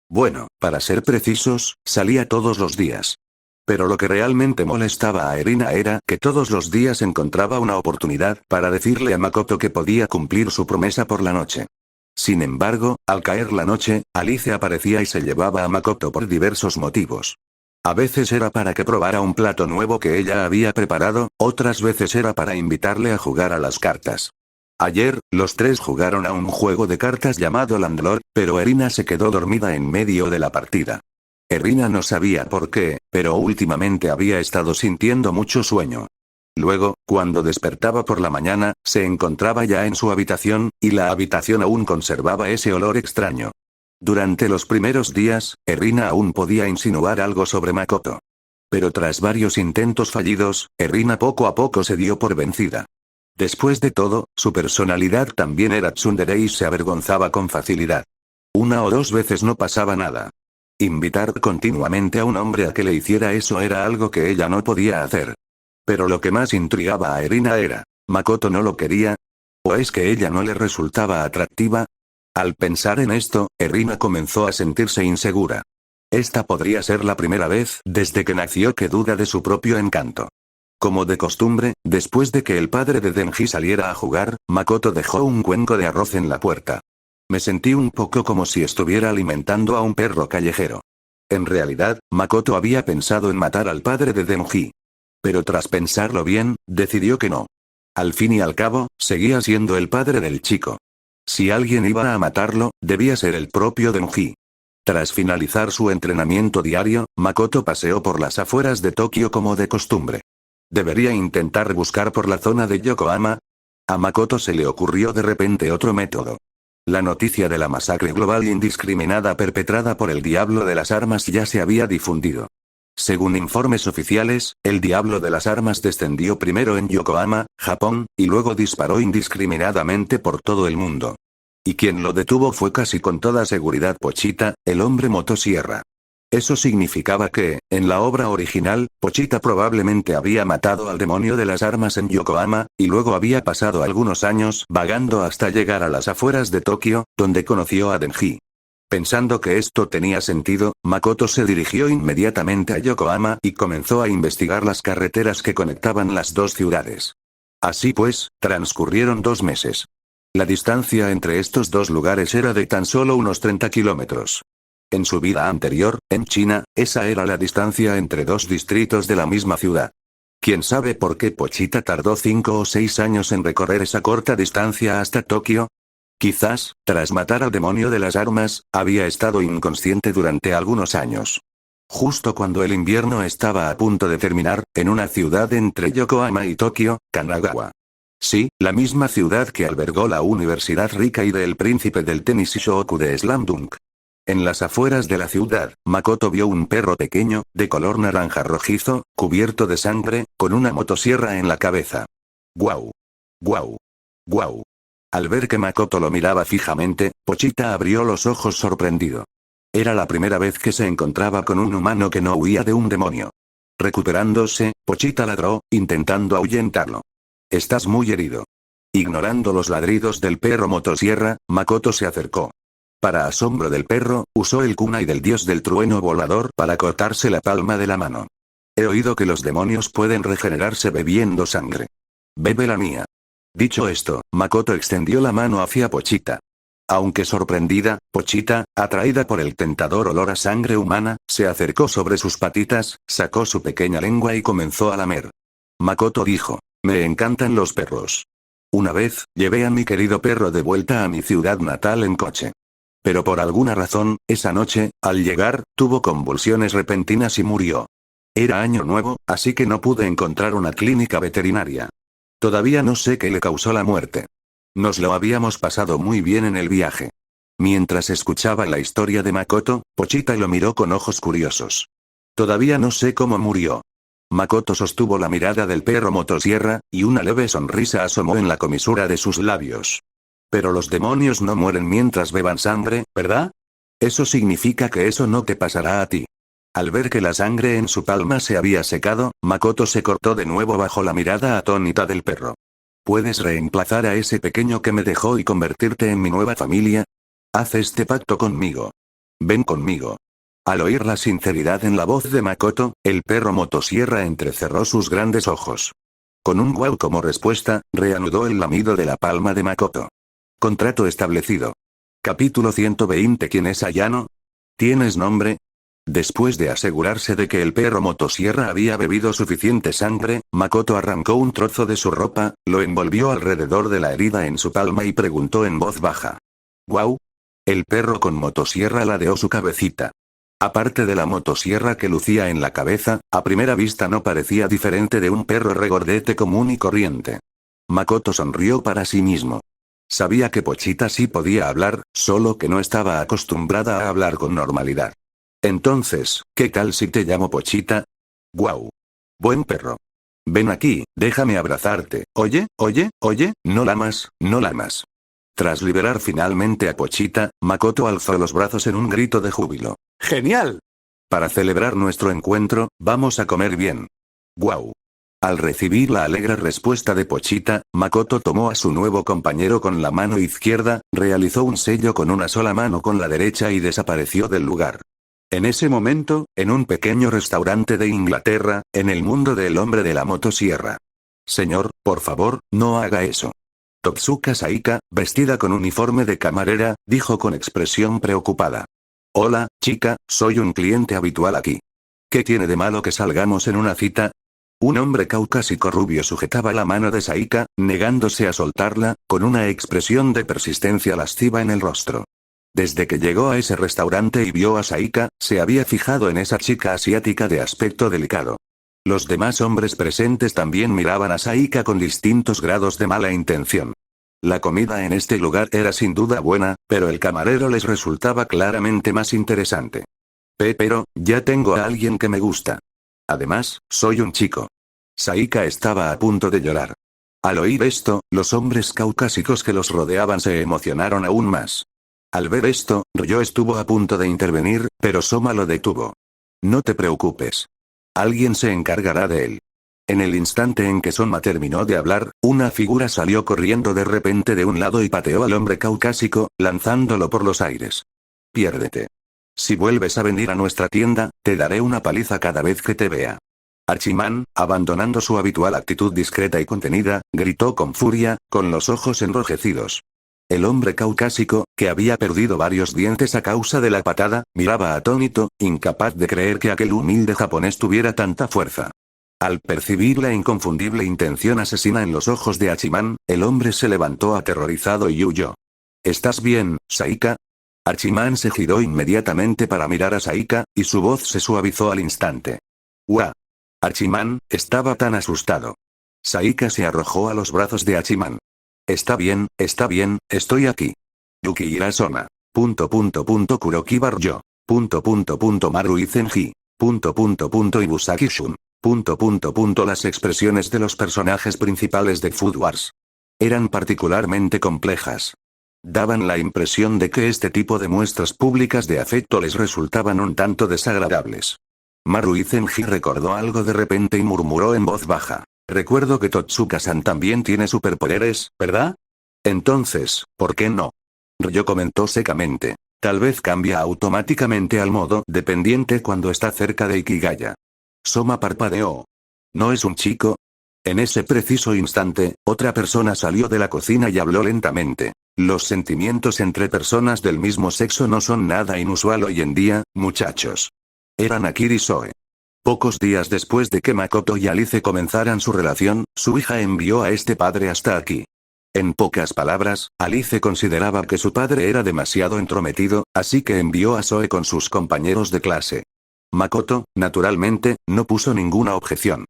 Bueno, para ser precisos, salía todos los días. Pero lo que realmente molestaba a Erina era que todos los días encontraba una oportunidad para decirle a Makoto que podía cumplir su promesa por la noche. Sin embargo, al caer la noche, Alice aparecía y se llevaba a Makoto por diversos motivos. A veces era para que probara un plato nuevo que ella había preparado, otras veces era para invitarle a jugar a las cartas. Ayer, los tres jugaron a un juego de cartas llamado Landlord, pero Erina se quedó dormida en medio de la partida. Erina no sabía por qué, pero últimamente había estado sintiendo mucho sueño. Luego, cuando despertaba por la mañana, se encontraba ya en su habitación, y la habitación aún conservaba ese olor extraño. Durante los primeros días, Erina aún podía insinuar algo sobre Makoto. Pero tras varios intentos fallidos, Erina poco a poco se dio por vencida. Después de todo, su personalidad también era tsundere y se avergonzaba con facilidad. Una o dos veces no pasaba nada. Invitar continuamente a un hombre a que le hiciera eso era algo que ella no podía hacer. Pero lo que más intrigaba a Erina era, ¿Makoto no lo quería? ¿O es que ella no le resultaba atractiva? Al pensar en esto, Erina comenzó a sentirse insegura. Esta podría ser la primera vez desde que nació que duda de su propio encanto. Como de costumbre, después de que el padre de Denji saliera a jugar, Makoto dejó un cuenco de arroz en la puerta. Me sentí un poco como si estuviera alimentando a un perro callejero. En realidad, Makoto había pensado en matar al padre de Denji. Pero tras pensarlo bien, decidió que no. Al fin y al cabo, seguía siendo el padre del chico. Si alguien iba a matarlo, debía ser el propio Denji. Tras finalizar su entrenamiento diario, Makoto paseó por las afueras de Tokio como de costumbre. ¿Debería intentar buscar por la zona de Yokohama? A Makoto se le ocurrió de repente otro método. La noticia de la masacre global indiscriminada perpetrada por el Diablo de las Armas ya se había difundido. Según informes oficiales, el Diablo de las Armas descendió primero en Yokohama, Japón, y luego disparó indiscriminadamente por todo el mundo. Y quien lo detuvo fue casi con toda seguridad Pochita, el hombre motosierra. Eso significaba que, en la obra original, Pochita probablemente había matado al demonio de las armas en Yokohama, y luego había pasado algunos años vagando hasta llegar a las afueras de Tokio, donde conoció a Denji. Pensando que esto tenía sentido, Makoto se dirigió inmediatamente a Yokohama y comenzó a investigar las carreteras que conectaban las dos ciudades. Así pues, transcurrieron 2 meses. La distancia entre estos dos lugares era de tan solo unos 30 kilómetros. En su vida anterior, en China, esa era la distancia entre dos distritos de la misma ciudad. ¿Quién sabe por qué Pochita tardó 5 o 6 años en recorrer esa corta distancia hasta Tokio? Quizás, tras matar al demonio de las armas, había estado inconsciente durante algunos años. Justo cuando el invierno estaba a punto de terminar, en una ciudad entre Yokohama y Tokio, Kanagawa. Sí, la misma ciudad que albergó la Universidad Rikai del príncipe del tenis Shoku de Slam Dunk. En las afueras de la ciudad, Makoto vio un perro pequeño, de color naranja rojizo, cubierto de sangre, con una motosierra en la cabeza. ¡Guau! ¡Guau! ¡Guau! Al ver que Makoto lo miraba fijamente, Pochita abrió los ojos sorprendido. Era la primera vez que se encontraba con un humano que no huía de un demonio. Recuperándose, Pochita ladró, intentando ahuyentarlo. «Estás muy herido». Ignorando los ladridos del perro motosierra, Makoto se acercó. Para asombro del perro, usó el kunai del dios del trueno volador para cortarse la palma de la mano. «He oído que los demonios pueden regenerarse bebiendo sangre. Bebe la mía». Dicho esto, Makoto extendió la mano hacia Pochita. Aunque sorprendida, Pochita, atraída por el tentador olor a sangre humana, se acercó sobre sus patitas, sacó su pequeña lengua y comenzó a lamer. Makoto dijo, «Me encantan los perros. Una vez, llevé a mi querido perro de vuelta a mi ciudad natal en coche. Pero por alguna razón, esa noche, al llegar, tuvo convulsiones repentinas y murió. Era año nuevo, así que no pude encontrar una clínica veterinaria. Todavía no sé qué le causó la muerte. Nos lo habíamos pasado muy bien en el viaje». Mientras escuchaba la historia de Makoto, Pochita lo miró con ojos curiosos. «Todavía no sé cómo murió». Makoto sostuvo la mirada del perro motosierra, y una leve sonrisa asomó en la comisura de sus labios. «Pero los demonios no mueren mientras beban sangre, ¿verdad? Eso significa que eso no te pasará a ti». Al ver que la sangre en su palma se había secado, Makoto se cortó de nuevo bajo la mirada atónita del perro. «¿Puedes reemplazar a ese pequeño que me dejó y convertirte en mi nueva familia? Haz este pacto conmigo. Ven conmigo». Al oír la sinceridad en la voz de Makoto, el perro motosierra entrecerró sus grandes ojos. Con un guau como respuesta, reanudó el lamido de la palma de Makoto. «Contrato establecido». Capítulo 120. ¿Quién es Ayano? ¿Tienes nombre? Después de asegurarse de que el perro motosierra había bebido suficiente sangre, Makoto arrancó un trozo de su ropa, lo envolvió alrededor de la herida en su palma y preguntó en voz baja. «¿Guau?» El perro con motosierra ladeó su cabecita. Aparte de la motosierra que lucía en la cabeza, a primera vista no parecía diferente de un perro regordete común y corriente. Makoto sonrió para sí mismo. Sabía que Pochita sí podía hablar, solo que no estaba acostumbrada a hablar con normalidad. Entonces, ¿qué tal si te llamo Pochita? ¡Guau! Buen perro. Ven aquí, déjame abrazarte. Oye, no lamas, no lamas. Tras liberar finalmente a Pochita, Makoto alzó los brazos en un grito de júbilo. ¡Genial! Para celebrar nuestro encuentro, vamos a comer bien. ¡Guau! Al recibir la alegre respuesta de Pochita, Makoto tomó a su nuevo compañero con la mano izquierda, realizó un sello con una sola mano con la derecha y desapareció del lugar. En ese momento, en un pequeño restaurante de Inglaterra, en el mundo del hombre de la motosierra. Señor, por favor, no haga eso. Totsuka Saika, vestida con uniforme de camarera, dijo con expresión preocupada. Hola, chica, soy un cliente habitual aquí. ¿Qué tiene de malo que salgamos en una cita? Un hombre caucásico rubio sujetaba la mano de Saika, negándose a soltarla, con una expresión de persistencia lasciva en el rostro. Desde que llegó a ese restaurante y vio a Saika, se había fijado en esa chica asiática de aspecto delicado. Los demás hombres presentes también miraban a Saika con distintos grados de mala intención. La comida en este lugar era sin duda buena, pero el camarero les resultaba claramente más interesante. Pero, ya tengo a alguien que me gusta. Además, soy un chico. Saika estaba a punto de llorar. Al oír esto, los hombres caucásicos que los rodeaban se emocionaron aún más. Al ver esto, Ryo estuvo a punto de intervenir, pero Soma lo detuvo. No te preocupes. Alguien se encargará de él. En el instante en que Soma terminó de hablar, una figura salió corriendo de repente de un lado y pateó al hombre caucásico, lanzándolo por los aires. Piérdete. Si vuelves a venir a nuestra tienda, te daré una paliza cada vez que te vea. Archiman, abandonando su habitual actitud discreta y contenida, gritó con furia, con los ojos enrojecidos. El hombre caucásico, que había perdido varios dientes a causa de la patada, miraba atónito, incapaz de creer que aquel humilde japonés tuviera tanta fuerza. Al percibir la inconfundible intención asesina en los ojos de Archiman, el hombre se levantó aterrorizado y huyó. ¿Estás bien, Saika? Archiman se giró inmediatamente para mirar a Saika, y su voz se suavizó al instante. ¡Uah! Archiman, estaba tan asustado. Saika se arrojó a los brazos de Archiman. Está bien, estoy aquí. Yukihira Soma. Kuroki Baryo. Maru Izenji. Ibusaki Shun. Las expresiones de los personajes principales de Food Wars eran particularmente complejas. Daban la impresión de que este tipo de muestras públicas de afecto les resultaban un tanto desagradables. Maru Izenji recordó algo de repente y murmuró en voz baja. Recuerdo que Totsuka-san también tiene superpoderes, ¿verdad? Entonces, ¿por qué no? Ryo comentó secamente. Tal vez cambia automáticamente al modo dependiente cuando está cerca de Ikigaya. Soma parpadeó. ¿No es un chico? En ese preciso instante, otra persona salió de la cocina y habló lentamente. Los sentimientos entre personas del mismo sexo no son nada inusual hoy en día, muchachos. Eran Akiri Soe. Pocos días después de que Makoto y Alice comenzaran su relación, su hija envió a este padre hasta aquí. En pocas palabras, Alice consideraba que su padre era demasiado entrometido, así que envió a Soe con sus compañeros de clase. Makoto, naturalmente, no puso ninguna objeción.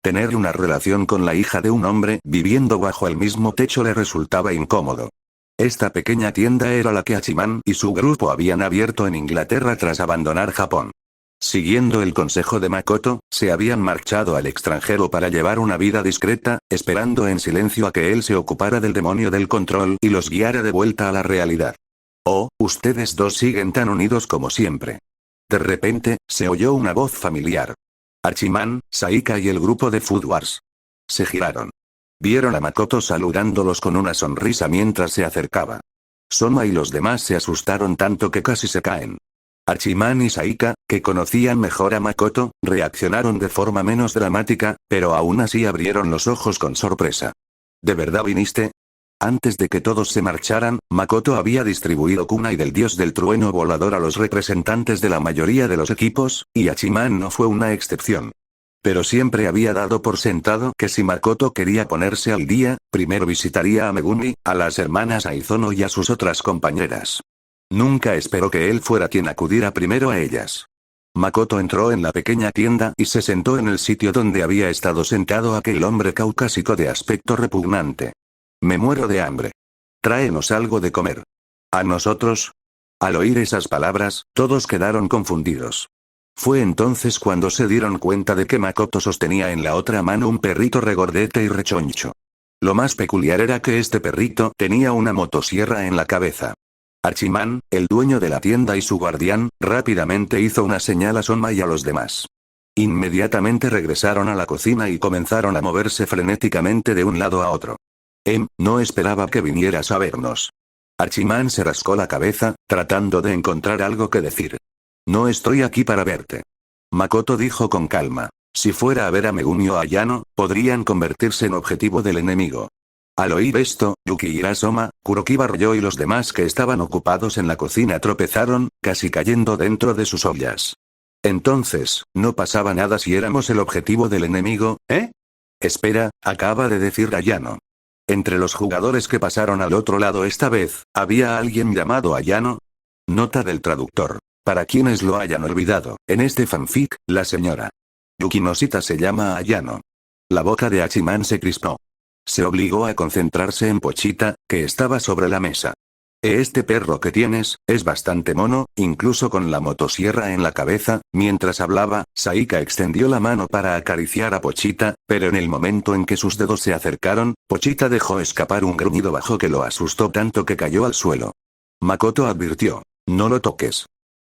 Tener una relación con la hija de un hombre viviendo bajo el mismo techo le resultaba incómodo. Esta pequeña tienda era la que Hachiman y su grupo habían abierto en Inglaterra tras abandonar Japón. Siguiendo el consejo de Makoto, se habían marchado al extranjero para llevar una vida discreta, esperando en silencio a que él se ocupara del demonio del control y los guiara de vuelta a la realidad. Oh, ustedes dos siguen tan unidos como siempre. De repente, se oyó una voz familiar. Archiman, Saika y el grupo de Food Wars se giraron. Vieron a Makoto saludándolos con una sonrisa mientras se acercaba. Soma y los demás se asustaron tanto que casi se caen. Archiman y Saika, que conocían mejor a Makoto, reaccionaron de forma menos dramática, pero aún así abrieron los ojos con sorpresa. ¿De verdad viniste? Antes de que todos se marcharan, Makoto había distribuido kunai del dios del trueno volador a los representantes de la mayoría de los equipos, y Hachiman no fue una excepción. Pero siempre había dado por sentado que si Makoto quería ponerse al día, primero visitaría a Megumi, a las hermanas Aizono y a sus otras compañeras. Nunca esperó que él fuera quien acudiera primero a ellas. Makoto entró en la pequeña tienda y se sentó en el sitio donde había estado sentado aquel hombre caucásico de aspecto repugnante. Me muero de hambre. Tráenos algo de comer. ¿A nosotros? Al oír esas palabras, todos quedaron confundidos. Fue entonces cuando se dieron cuenta de que Makoto sostenía en la otra mano un perrito regordete y rechoncho. Lo más peculiar era que este perrito tenía una motosierra en la cabeza. Hachiman, el dueño de la tienda y su guardián, rápidamente hizo una señal a Sonma y a los demás. Inmediatamente regresaron a la cocina y comenzaron a moverse frenéticamente de un lado a otro. No esperaba que vinieras a vernos. Hachiman se rascó la cabeza, tratando de encontrar algo que decir. No estoy aquí para verte. Makoto dijo con calma. Si fuera a ver a Megumi o a Yano, podrían convertirse en objetivo del enemigo. Al oír esto, Yuki Hirasoma, Kurokiba Ryo y los demás que estaban ocupados en la cocina tropezaron, casi cayendo dentro de sus ollas. Entonces, ¿no pasaba nada si éramos el objetivo del enemigo, eh? Espera, acaba de decir Ayano. Entre los jugadores que pasaron al otro lado esta vez, ¿había alguien llamado Ayano? Nota del traductor. Para quienes lo hayan olvidado, en este fanfic, la señora Yukinoshita se llama Ayano. La boca de Hachiman se crispó. Se obligó a concentrarse en Pochita, que estaba sobre la mesa. Este perro que tienes, es bastante mono, incluso con la motosierra en la cabeza. Mientras hablaba, Saika extendió la mano para acariciar a Pochita, pero en el momento en que sus dedos se acercaron, Pochita dejó escapar un gruñido bajo que lo asustó tanto que cayó al suelo. Makoto advirtió. No lo toques.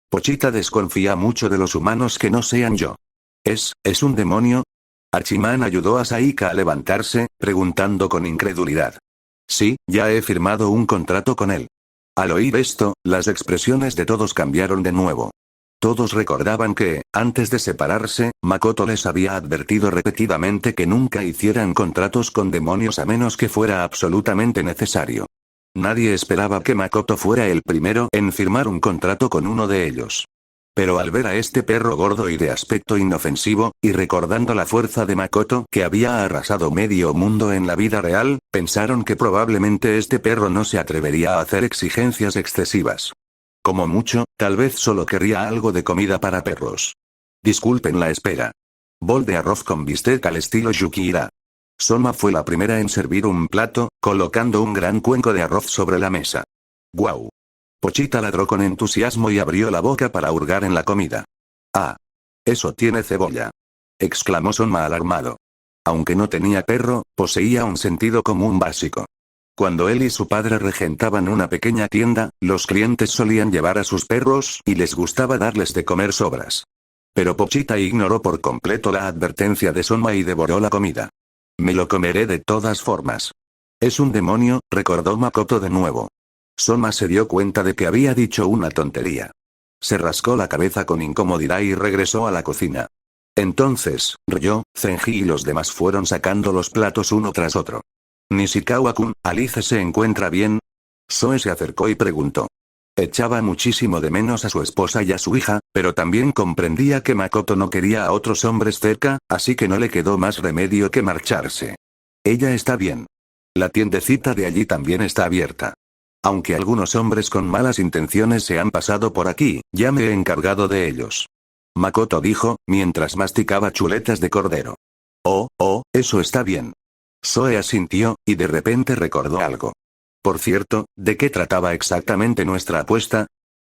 Pochita desconfía mucho de los humanos que no sean yo. ¿Es un demonio? Hachiman ayudó a Saika a levantarse, preguntando con incredulidad. Sí, ya he firmado un contrato con él. Al oír esto, las expresiones de todos cambiaron de nuevo. Todos recordaban que, antes de separarse, Makoto les había advertido repetidamente que nunca hicieran contratos con demonios a menos que fuera absolutamente necesario. Nadie esperaba que Makoto fuera el primero en firmar un contrato con uno de ellos. Pero al ver a este perro gordo y de aspecto inofensivo, y recordando la fuerza de Makoto que había arrasado medio mundo en la vida real, pensaron que probablemente este perro no se atrevería a hacer exigencias excesivas. Como mucho, tal vez solo querría algo de comida para perros. Disculpen la espera. Bol de arroz con bistec al estilo Yukihira. Soma fue la primera en servir un plato, colocando un gran cuenco de arroz sobre la mesa. ¡Guau! Pochita ladró con entusiasmo y abrió la boca para hurgar en la comida. ¡Ah! Eso tiene cebolla. Exclamó Soma alarmado. Aunque no tenía perro, poseía un sentido común básico. Cuando él y su padre regentaban una pequeña tienda, los clientes solían llevar a sus perros y les gustaba darles de comer sobras. Pero Pochita ignoró por completo la advertencia de Soma y devoró la comida. Me lo comeré de todas formas. Es un demonio, recordó Makoto de nuevo. Soma se dio cuenta de que había dicho una tontería. Se rascó la cabeza con incomodidad y regresó a la cocina. Entonces, Ryo, Zenji y los demás fueron sacando los platos uno tras otro. Nishikawa-kun, ¿Alice se encuentra bien? Zoe se acercó y preguntó. Echaba muchísimo de menos a su esposa y a su hija, pero también comprendía que Makoto no quería a otros hombres cerca, así que no le quedó más remedio que marcharse. Ella está bien. La tiendecita de allí también está abierta. Aunque algunos hombres con malas intenciones se han pasado por aquí, ya me he encargado de ellos. Makoto dijo, mientras masticaba chuletas de cordero. Oh, eso está bien. Zoe asintió, y de repente recordó algo. Por cierto, ¿de qué trataba exactamente nuestra apuesta?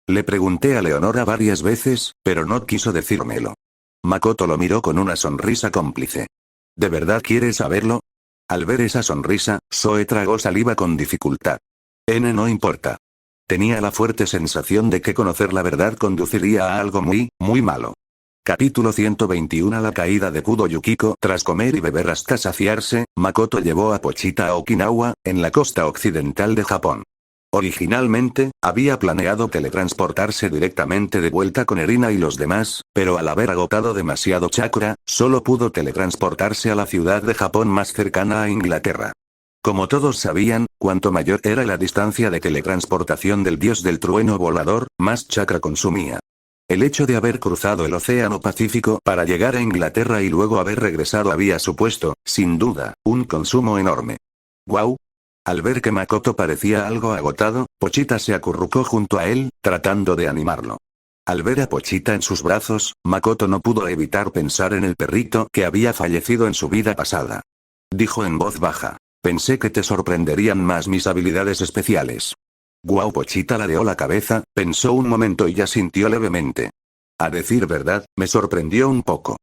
Le pregunté a Leonora varias veces, pero no quiso decírmelo. Makoto lo miró con una sonrisa cómplice. ¿De verdad quieres saberlo? Al ver esa sonrisa, Zoe tragó saliva con dificultad. No importa. Tenía la fuerte sensación de que conocer la verdad conduciría a algo muy, muy malo. Capítulo 121. La caída de Kudo Yukiko. Tras comer y beber hasta saciarse, Makoto llevó a Pochita a Okinawa, en la costa occidental de Japón. Originalmente, había planeado teletransportarse directamente de vuelta con Erina y los demás, pero al haber agotado demasiado chakra, solo pudo teletransportarse a la ciudad de Japón más cercana a Inglaterra. Como todos sabían, cuanto mayor era la distancia de teletransportación del dios del trueno volador, más chakra consumía. El hecho de haber cruzado el Océano Pacífico para llegar a Inglaterra y luego haber regresado había supuesto, sin duda, un consumo enorme. ¡Guau! Al ver que Makoto parecía algo agotado, Pochita se acurrucó junto a él, tratando de animarlo. Al ver a Pochita en sus brazos, Makoto no pudo evitar pensar en el perrito que había fallecido en su vida pasada. Dijo en voz baja. Pensé que te sorprenderían más mis habilidades especiales. Guau. Pochita ladeó la cabeza, pensó un momento y asintió levemente. A decir verdad, me sorprendió un poco.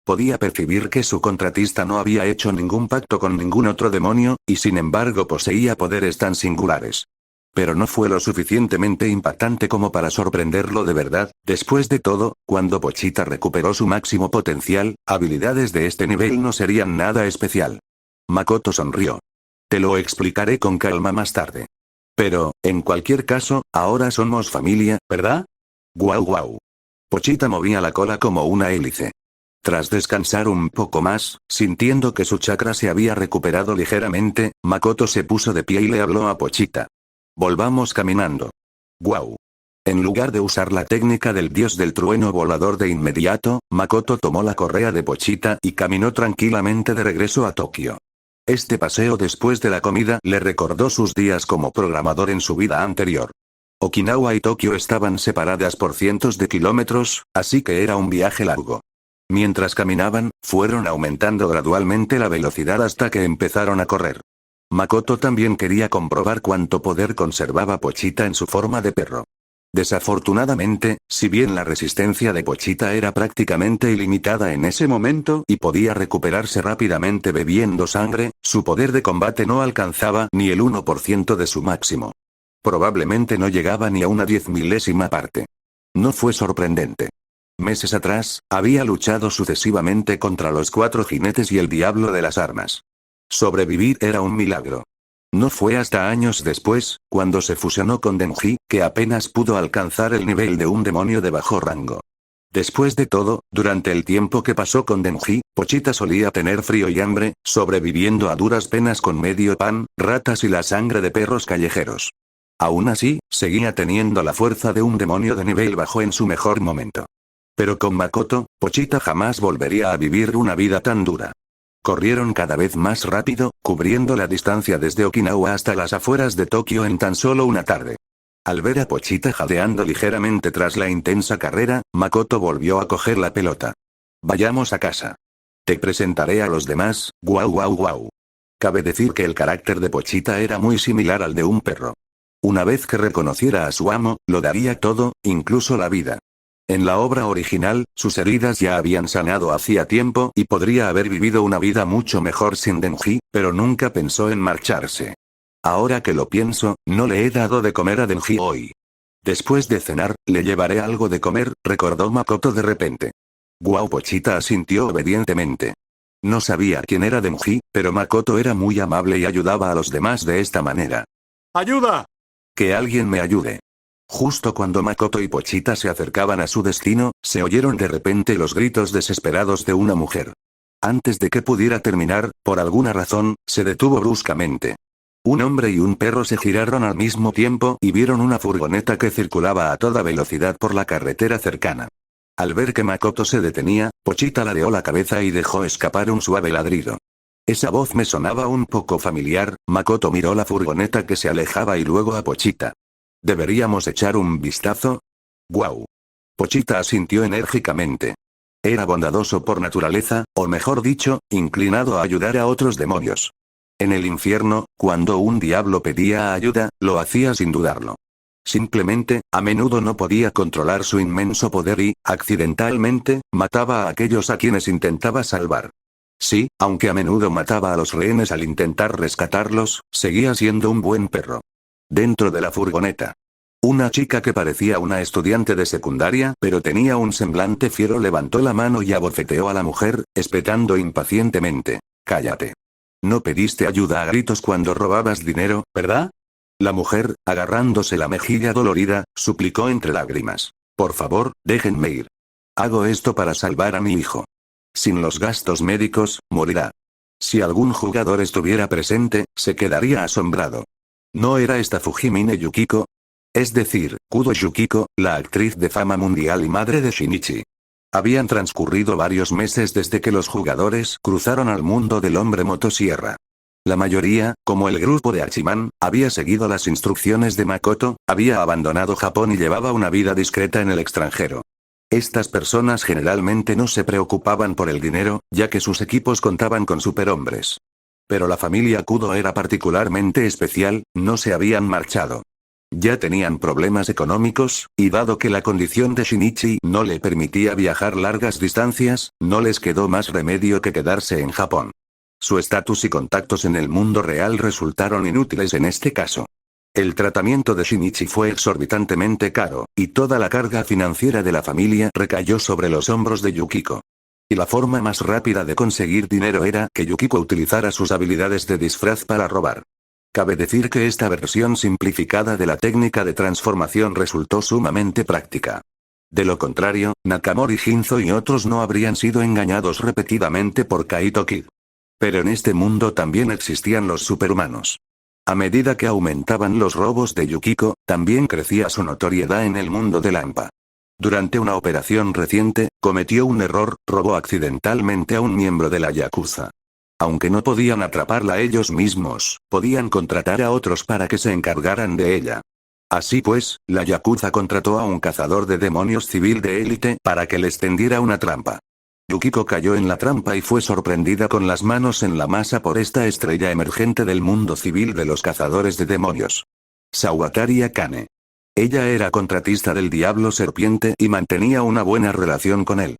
Podía percibir que su contratista no había hecho ningún pacto con ningún otro demonio, y sin embargo poseía poderes tan singulares. Pero no fue lo suficientemente impactante como para sorprenderlo de verdad. Después de todo, cuando Pochita recuperó su máximo potencial, habilidades de este nivel no serían nada especial. Makoto sonrió. Te lo explicaré con calma más tarde. Pero, en cualquier caso, ahora somos familia, ¿verdad? Guau guau. Pochita movía la cola como una hélice. Tras descansar un poco más, sintiendo que su chakra se había recuperado ligeramente, Makoto se puso de pie y le habló a Pochita. Volvamos caminando. Guau. En lugar de usar la técnica del dios del trueno volador de inmediato, Makoto tomó la correa de Pochita y caminó tranquilamente de regreso a Tokio. Este paseo después de la comida le recordó sus días como programador en su vida anterior. Okinawa y Tokio estaban separadas por cientos de kilómetros, así que era un viaje largo. Mientras caminaban, fueron aumentando gradualmente la velocidad hasta que empezaron a correr. Makoto también quería comprobar cuánto poder conservaba Pochita en su forma de perro. Desafortunadamente, si bien la resistencia de Pochita era prácticamente ilimitada en ese momento y podía recuperarse rápidamente bebiendo sangre, su poder de combate no alcanzaba ni el 1% de su máximo. Probablemente no llegaba ni a una 10.000ª parte. No fue sorprendente. Meses atrás, había luchado sucesivamente contra los 4 jinetes y el diablo de las armas. Sobrevivir era un milagro. No fue hasta años después, cuando se fusionó con Denji, que apenas pudo alcanzar el nivel de un demonio de bajo rango. Después de todo, durante el tiempo que pasó con Denji, Pochita solía tener frío y hambre, sobreviviendo a duras penas con medio pan, ratas y la sangre de perros callejeros. Aún así, seguía teniendo la fuerza de un demonio de nivel bajo en su mejor momento. Pero con Makoto, Pochita jamás volvería a vivir una vida tan dura. Corrieron cada vez más rápido, cubriendo la distancia desde Okinawa hasta las afueras de Tokio en tan solo una tarde. Al ver a Pochita jadeando ligeramente tras la intensa carrera, Makoto volvió a coger la pelota. Vayamos a casa. Te presentaré a los demás, guau guau guau. Cabe decir que el carácter de Pochita era muy similar al de un perro. Una vez que reconociera a su amo, lo daría todo, incluso la vida. En la obra original, sus heridas ya habían sanado hacía tiempo y podría haber vivido una vida mucho mejor sin Denji, pero nunca pensó en marcharse. Ahora que lo pienso, no le he dado de comer a Denji hoy. Después de cenar, le llevaré algo de comer, recordó Makoto de repente. Guau. Pochita asintió obedientemente. No sabía quién era Denji, pero Makoto era muy amable y ayudaba a los demás de esta manera. ¡Ayuda! Que alguien me ayude. Justo cuando Makoto y Pochita se acercaban a su destino, se oyeron de repente los gritos desesperados de una mujer. Antes de que pudiera terminar, por alguna razón, se detuvo bruscamente. Un hombre y un perro se giraron al mismo tiempo y vieron una furgoneta que circulaba a toda velocidad por la carretera cercana. Al ver que Makoto se detenía, Pochita ladeó la cabeza y dejó escapar un suave ladrido. Esa voz me sonaba un poco familiar. Makoto miró la furgoneta que se alejaba y luego a Pochita. ¿Deberíamos echar un vistazo? ¡Guau! Pochita asintió enérgicamente. Era bondadoso por naturaleza, o mejor dicho, inclinado a ayudar a otros demonios. En el infierno, cuando un diablo pedía ayuda, lo hacía sin dudarlo. Simplemente, a menudo no podía controlar su inmenso poder y, accidentalmente, mataba a aquellos a quienes intentaba salvar. Sí, aunque a menudo mataba a los rehenes al intentar rescatarlos, seguía siendo un buen perro. Dentro de la furgoneta. Una chica que parecía una estudiante de secundaria, pero tenía un semblante fiero, levantó la mano y abofeteó a la mujer, espetando impacientemente. Cállate. No pediste ayuda a gritos cuando robabas dinero, ¿verdad? La mujer, agarrándose la mejilla dolorida, suplicó entre lágrimas. Por favor, déjenme ir. Hago esto para salvar a mi hijo. Sin los gastos médicos, morirá. Si algún jugador estuviera presente, se quedaría asombrado. ¿No era esta Fujimine Yukiko? Es decir, Kudo Yukiko, la actriz de fama mundial y madre de Shinichi. Habían transcurrido varios meses desde que los jugadores cruzaron al mundo del hombre motosierra. La mayoría, como el grupo de Hachiman, había seguido las instrucciones de Makoto, había abandonado Japón y llevaba una vida discreta en el extranjero. Estas personas generalmente no se preocupaban por el dinero, ya que sus equipos contaban con superhombres. Pero la familia Kudo era particularmente especial, no se habían marchado. Ya tenían problemas económicos, y dado que la condición de Shinichi no le permitía viajar largas distancias, no les quedó más remedio que quedarse en Japón. Su estatus y contactos en el mundo real resultaron inútiles en este caso. El tratamiento de Shinichi fue exorbitantemente caro, y toda la carga financiera de la familia recayó sobre los hombros de Yukiko. Y la forma más rápida de conseguir dinero era que Yukiko utilizara sus habilidades de disfraz para robar. Cabe decir que esta versión simplificada de la técnica de transformación resultó sumamente práctica. De lo contrario, Nakamori Shinzo y otros no habrían sido engañados repetidamente por Kaito Kid. Pero en este mundo también existían los superhumanos. A medida que aumentaban los robos de Yukiko, también crecía su notoriedad en el mundo de Lampa. Durante una operación reciente, cometió un error, robó accidentalmente a un miembro de la Yakuza. Aunque no podían atraparla ellos mismos, podían contratar a otros para que se encargaran de ella. Así pues, la Yakuza contrató a un cazador de demonios civil de élite para que les tendiera una trampa. Yukiko cayó en la trampa y fue sorprendida con las manos en la masa por esta estrella emergente del mundo civil de los cazadores de demonios. Sawatari Akane. Ella era contratista del Diablo Serpiente y mantenía una buena relación con él.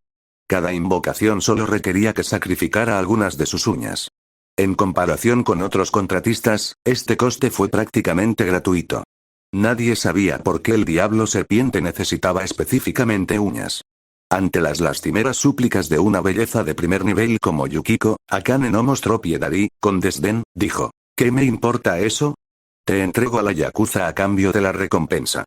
Cada invocación solo requería que sacrificara algunas de sus uñas. En comparación con otros contratistas, este coste fue prácticamente gratuito. Nadie sabía por qué el Diablo Serpiente necesitaba específicamente uñas. Ante las lastimeras súplicas de una belleza de primer nivel como Yukiko, Akane no mostró piedad y, con desdén, dijo: ¿Qué me importa eso? Te entrego a la Yakuza a cambio de la recompensa.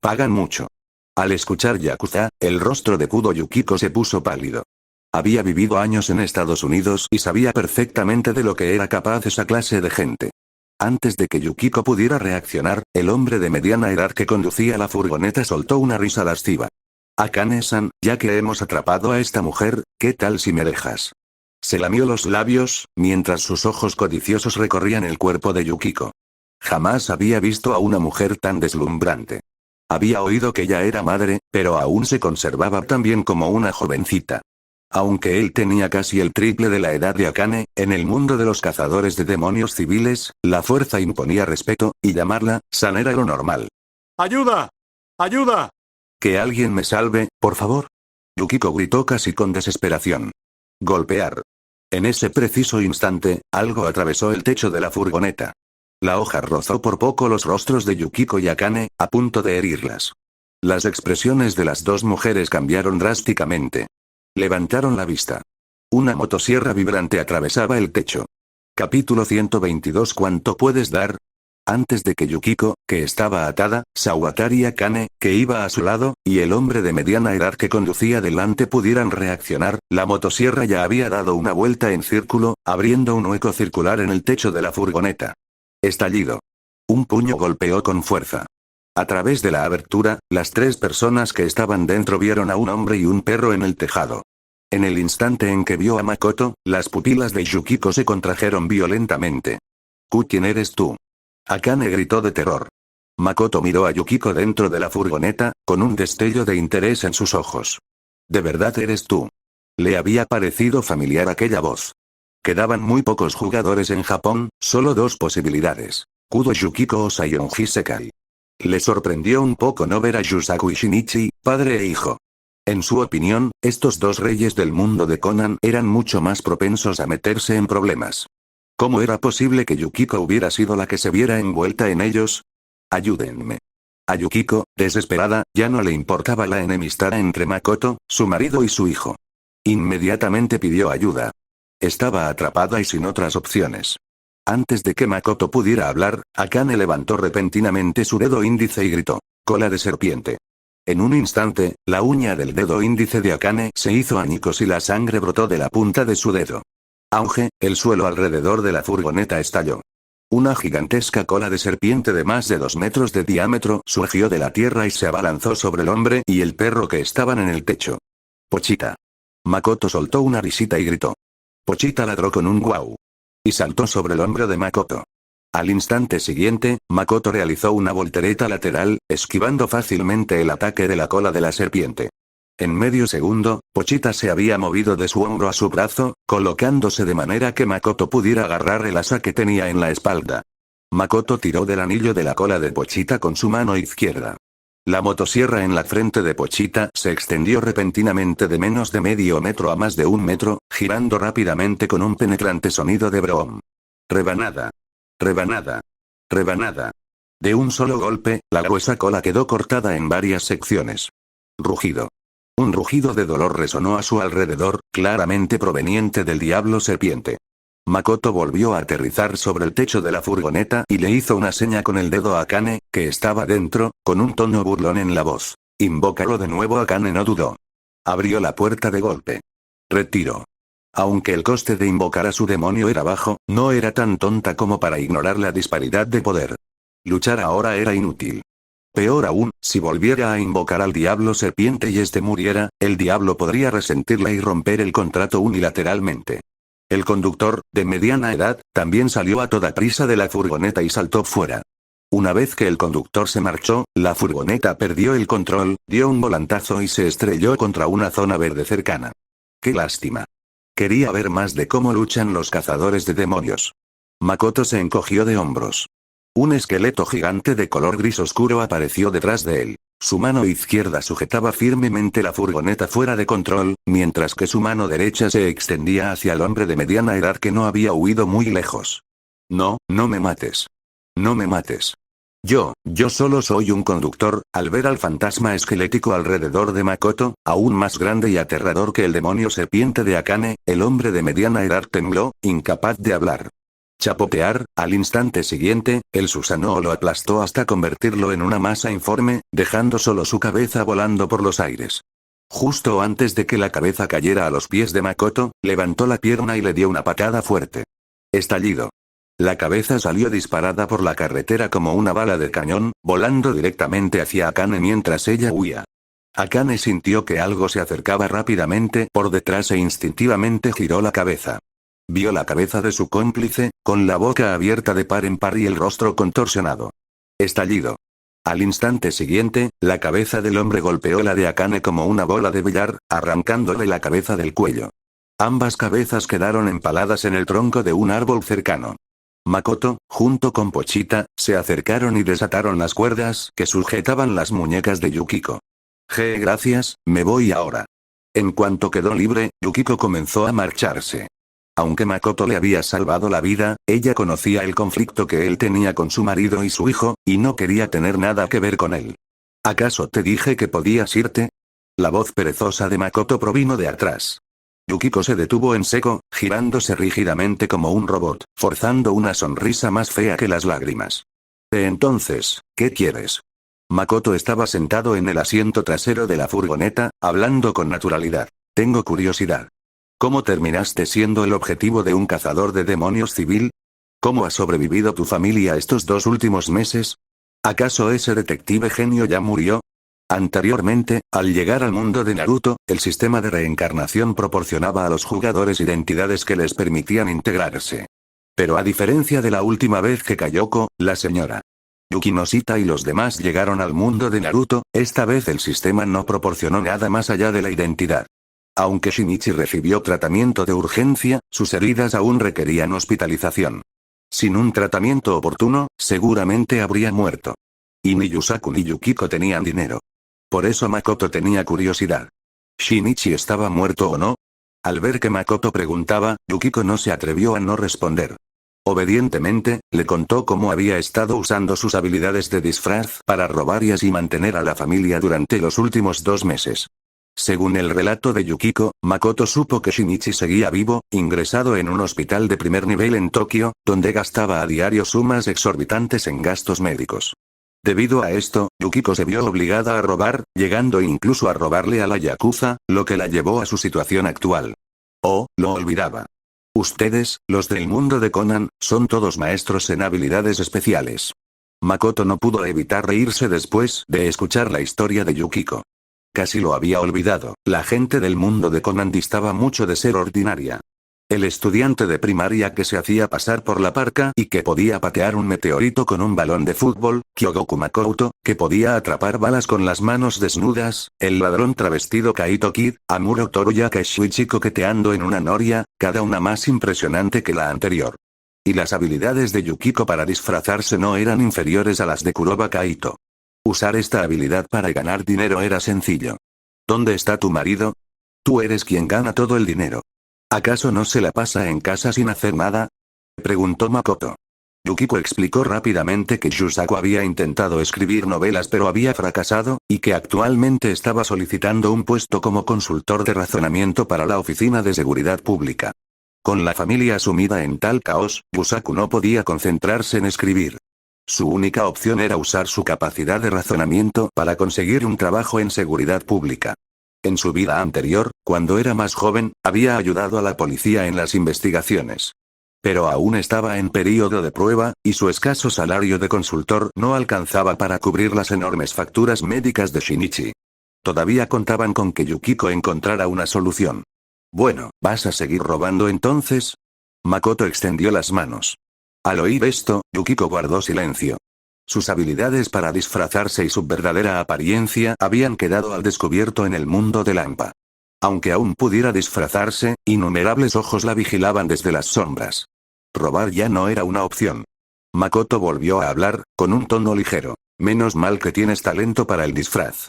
Pagan mucho. Al escuchar Yakuza, el rostro de Kudo Yukiko se puso pálido. Había vivido años en Estados Unidos y sabía perfectamente de lo que era capaz esa clase de gente. Antes de que Yukiko pudiera reaccionar, el hombre de mediana edad que conducía la furgoneta soltó una risa lasciva. Akane-san, ya que hemos atrapado a esta mujer, ¿qué tal si me dejas? Se lamió los labios, mientras sus ojos codiciosos recorrían el cuerpo de Yukiko. Jamás había visto a una mujer tan deslumbrante. Había oído que ella era madre, pero aún se conservaba tan bien como una jovencita. Aunque él tenía casi el triple de la edad de Akane, en el mundo de los cazadores de demonios civiles, la fuerza imponía respeto, y llamarla san era lo normal. ¡Ayuda! ¡Ayuda! Que alguien me salve, por favor. Yukiko gritó casi con desesperación. Golpear. En ese preciso instante, algo atravesó el techo de la furgoneta. La hoja rozó por poco los rostros de Yukiko y Akane, a punto de herirlas. Las expresiones de las dos mujeres cambiaron drásticamente. Levantaron la vista. Una motosierra vibrante atravesaba el techo. Capítulo 122. ¿Cuánto puedes dar? Antes de que Yukiko, que estaba atada, Sawatari Akane, que iba a su lado, y el hombre de mediana edad que conducía delante pudieran reaccionar, la motosierra ya había dado una vuelta en círculo, abriendo un hueco circular en el techo de la furgoneta. Estallido. Un puño golpeó con fuerza. A través de la abertura, las tres personas que estaban dentro vieron a un hombre y un perro en el tejado. En el instante en que vio a Makoto, las pupilas de Yukiko se contrajeron violentamente. ¿Quién eres tú? Akane gritó de terror. Makoto miró a Yukiko dentro de la furgoneta, con un destello de interés en sus ojos. ¿De verdad eres tú? Le había parecido familiar aquella voz. Quedaban muy pocos jugadores en Japón, solo dos posibilidades: Kudo Yukiko o Sayonji Sekai. Le sorprendió un poco no ver a Yusaku y Shinichi, padre e hijo. En su opinión, estos dos reyes del mundo de Conan eran mucho más propensos a meterse en problemas. ¿Cómo era posible que Yukiko hubiera sido la que se viera envuelta en ellos? Ayúdenme. A Yukiko, desesperada, ya no le importaba la enemistad entre Makoto, su marido y su hijo. Inmediatamente pidió ayuda. Estaba atrapada y sin otras opciones. Antes de que Makoto pudiera hablar, Akane levantó repentinamente su dedo índice y gritó: «Cola de serpiente». En un instante, la uña del dedo índice de Akane se hizo añicos y la sangre brotó de la punta de su dedo. Auge, el suelo alrededor de la furgoneta estalló. Una gigantesca cola de serpiente de más de 2 metros de diámetro surgió de la tierra y se abalanzó sobre el hombre y el perro que estaban en el techo. Pochita. Makoto soltó una risita y gritó. Pochita ladró con un guau. Y saltó sobre el hombro de Makoto. Al instante siguiente, Makoto realizó una voltereta lateral, esquivando fácilmente el ataque de la cola de la serpiente. En medio segundo, Pochita se había movido de su hombro a su brazo, colocándose de manera que Makoto pudiera agarrar el asa que tenía en la espalda. Makoto tiró del anillo de la cola de Pochita con su mano izquierda. La motosierra en la frente de Pochita se extendió repentinamente de menos de medio metro a más de 1 metro, girando rápidamente con un penetrante sonido de brom. Rebanada. Rebanada. Rebanada. De un solo golpe, la gruesa cola quedó cortada en varias secciones. Rugido. Un rugido de dolor resonó a su alrededor, claramente proveniente del diablo serpiente. Makoto volvió a aterrizar sobre el techo de la furgoneta y le hizo una seña con el dedo a Akane, que estaba dentro, con un tono burlón en la voz. Invócalo de nuevo. Akane no dudó. Abrió la puerta de golpe. Retiro. Aunque el coste de invocar a su demonio era bajo, no era tan tonta como para ignorar la disparidad de poder. Luchar ahora era inútil. Peor aún, si volviera a invocar al diablo serpiente y este muriera, el diablo podría resentirla y romper el contrato unilateralmente. El conductor, de mediana edad, también salió a toda prisa de la furgoneta y saltó fuera. Una vez que el conductor se marchó, la furgoneta perdió el control, dio un volantazo y se estrelló contra una zona verde cercana. ¡Qué lástima! Quería ver más de cómo luchan los cazadores de demonios. Makoto se encogió de hombros. Un esqueleto gigante de color gris oscuro apareció detrás de él. Su mano izquierda sujetaba firmemente la furgoneta fuera de control, mientras que su mano derecha se extendía hacia el hombre de mediana edad que no había huido muy lejos. No, no me mates. No me mates. Yo solo soy un conductor. Al ver al fantasma esquelético alrededor de Makoto, aún más grande y aterrador que el demonio serpiente de Akane, el hombre de mediana edad tembló, incapaz de hablar. Chapotear, al instante siguiente, el Susanoo lo aplastó hasta convertirlo en una masa informe, dejando solo su cabeza volando por los aires. Justo antes de que la cabeza cayera a los pies de Makoto, levantó la pierna y le dio una patada fuerte. Estallido. La cabeza salió disparada por la carretera como una bala de cañón, volando directamente hacia Akane mientras ella huía. Akane sintió que algo se acercaba rápidamente por detrás e instintivamente giró la cabeza. Vio la cabeza de su cómplice, con la boca abierta de par en par y el rostro contorsionado. Estallido. Al instante siguiente, la cabeza del hombre golpeó la de Akane como una bola de billar, arrancándole la cabeza del cuello. Ambas cabezas quedaron empaladas en el tronco de un árbol cercano. Makoto, junto con Pochita, se acercaron y desataron las cuerdas que sujetaban las muñecas de Yukiko. Gracias, me voy ahora. En cuanto quedó libre, Yukiko comenzó a marcharse. Aunque Makoto le había salvado la vida, ella conocía el conflicto que él tenía con su marido y su hijo, y no quería tener nada que ver con él. ¿Acaso te dije que podías irte? La voz perezosa de Makoto provino de atrás. Yukiko se detuvo en seco, girándose rígidamente como un robot, forzando una sonrisa más fea que las lágrimas. Entonces, ¿qué quieres? Makoto estaba sentado en el asiento trasero de la furgoneta, hablando con naturalidad. Tengo curiosidad. ¿Cómo terminaste siendo el objetivo de un cazador de demonios civil? ¿Cómo ha sobrevivido tu familia estos 2 últimos meses? ¿Acaso ese detective genio ya murió? Anteriormente, al llegar al mundo de Naruto, el sistema de reencarnación proporcionaba a los jugadores identidades que les permitían integrarse. Pero a diferencia de la última vez que Kayoko, la señora Yukinoshita y los demás llegaron al mundo de Naruto, esta vez el sistema no proporcionó nada más allá de la identidad. Aunque Shinichi recibió tratamiento de urgencia, sus heridas aún requerían hospitalización. Sin un tratamiento oportuno, seguramente habría muerto. Y ni Yusaku ni Yukiko tenían dinero. Por eso Makoto tenía curiosidad. ¿Shinichi estaba muerto o no? Al ver que Makoto preguntaba, Yukiko no se atrevió a no responder. Obedientemente, le contó cómo había estado usando sus habilidades de disfraz para robar y así mantener a la familia durante los últimos 2 meses. Según el relato de Yukiko, Makoto supo que Shinichi seguía vivo, ingresado en un hospital de primer nivel en Tokio, donde gastaba a diario sumas exorbitantes en gastos médicos. Debido a esto, Yukiko se vio obligada a robar, llegando incluso a robarle a la Yakuza, lo que la llevó a su situación actual. Oh, lo olvidaba. Ustedes, los del mundo de Conan, son todos maestros en habilidades especiales. Makoto no pudo evitar reírse después de escuchar la historia de Yukiko. Casi lo había olvidado, la gente del mundo de Conan distaba mucho de ser ordinaria. El estudiante de primaria que se hacía pasar por la parca y que podía patear un meteorito con un balón de fútbol, Kyogoku Makoto, que podía atrapar balas con las manos desnudas, el ladrón travestido Kaito Kid, Amuro Toruya Shuichi coqueteando en una noria, cada una más impresionante que la anterior. Y las habilidades de Yukiko para disfrazarse no eran inferiores a las de Kuroba Kaito. Usar esta habilidad para ganar dinero era sencillo. ¿Dónde está tu marido? Tú eres quien gana todo el dinero. ¿Acaso no se la pasa en casa sin hacer nada? Preguntó Makoto. Yukiko explicó rápidamente que Yusaku había intentado escribir novelas pero había fracasado, y que actualmente estaba solicitando un puesto como consultor de razonamiento para la Oficina de Seguridad Pública. Con la familia sumida en tal caos, Yusaku no podía concentrarse en escribir. Su única opción era usar su capacidad de razonamiento para conseguir un trabajo en seguridad pública. En su vida anterior, cuando era más joven, había ayudado a la policía en las investigaciones. Pero aún estaba en período de prueba, y su escaso salario de consultor no alcanzaba para cubrir las enormes facturas médicas de Shinichi. Todavía contaban con que Yukiko encontrara una solución. Bueno, ¿vas a seguir robando entonces? Makoto extendió las manos. Al oír esto, Yukiko guardó silencio. Sus habilidades para disfrazarse y su verdadera apariencia habían quedado al descubierto en el mundo de Lampa. Aunque aún pudiera disfrazarse, innumerables ojos la vigilaban desde las sombras. Robar ya no era una opción. Makoto volvió a hablar, con un tono ligero. Menos mal que tienes talento para el disfraz.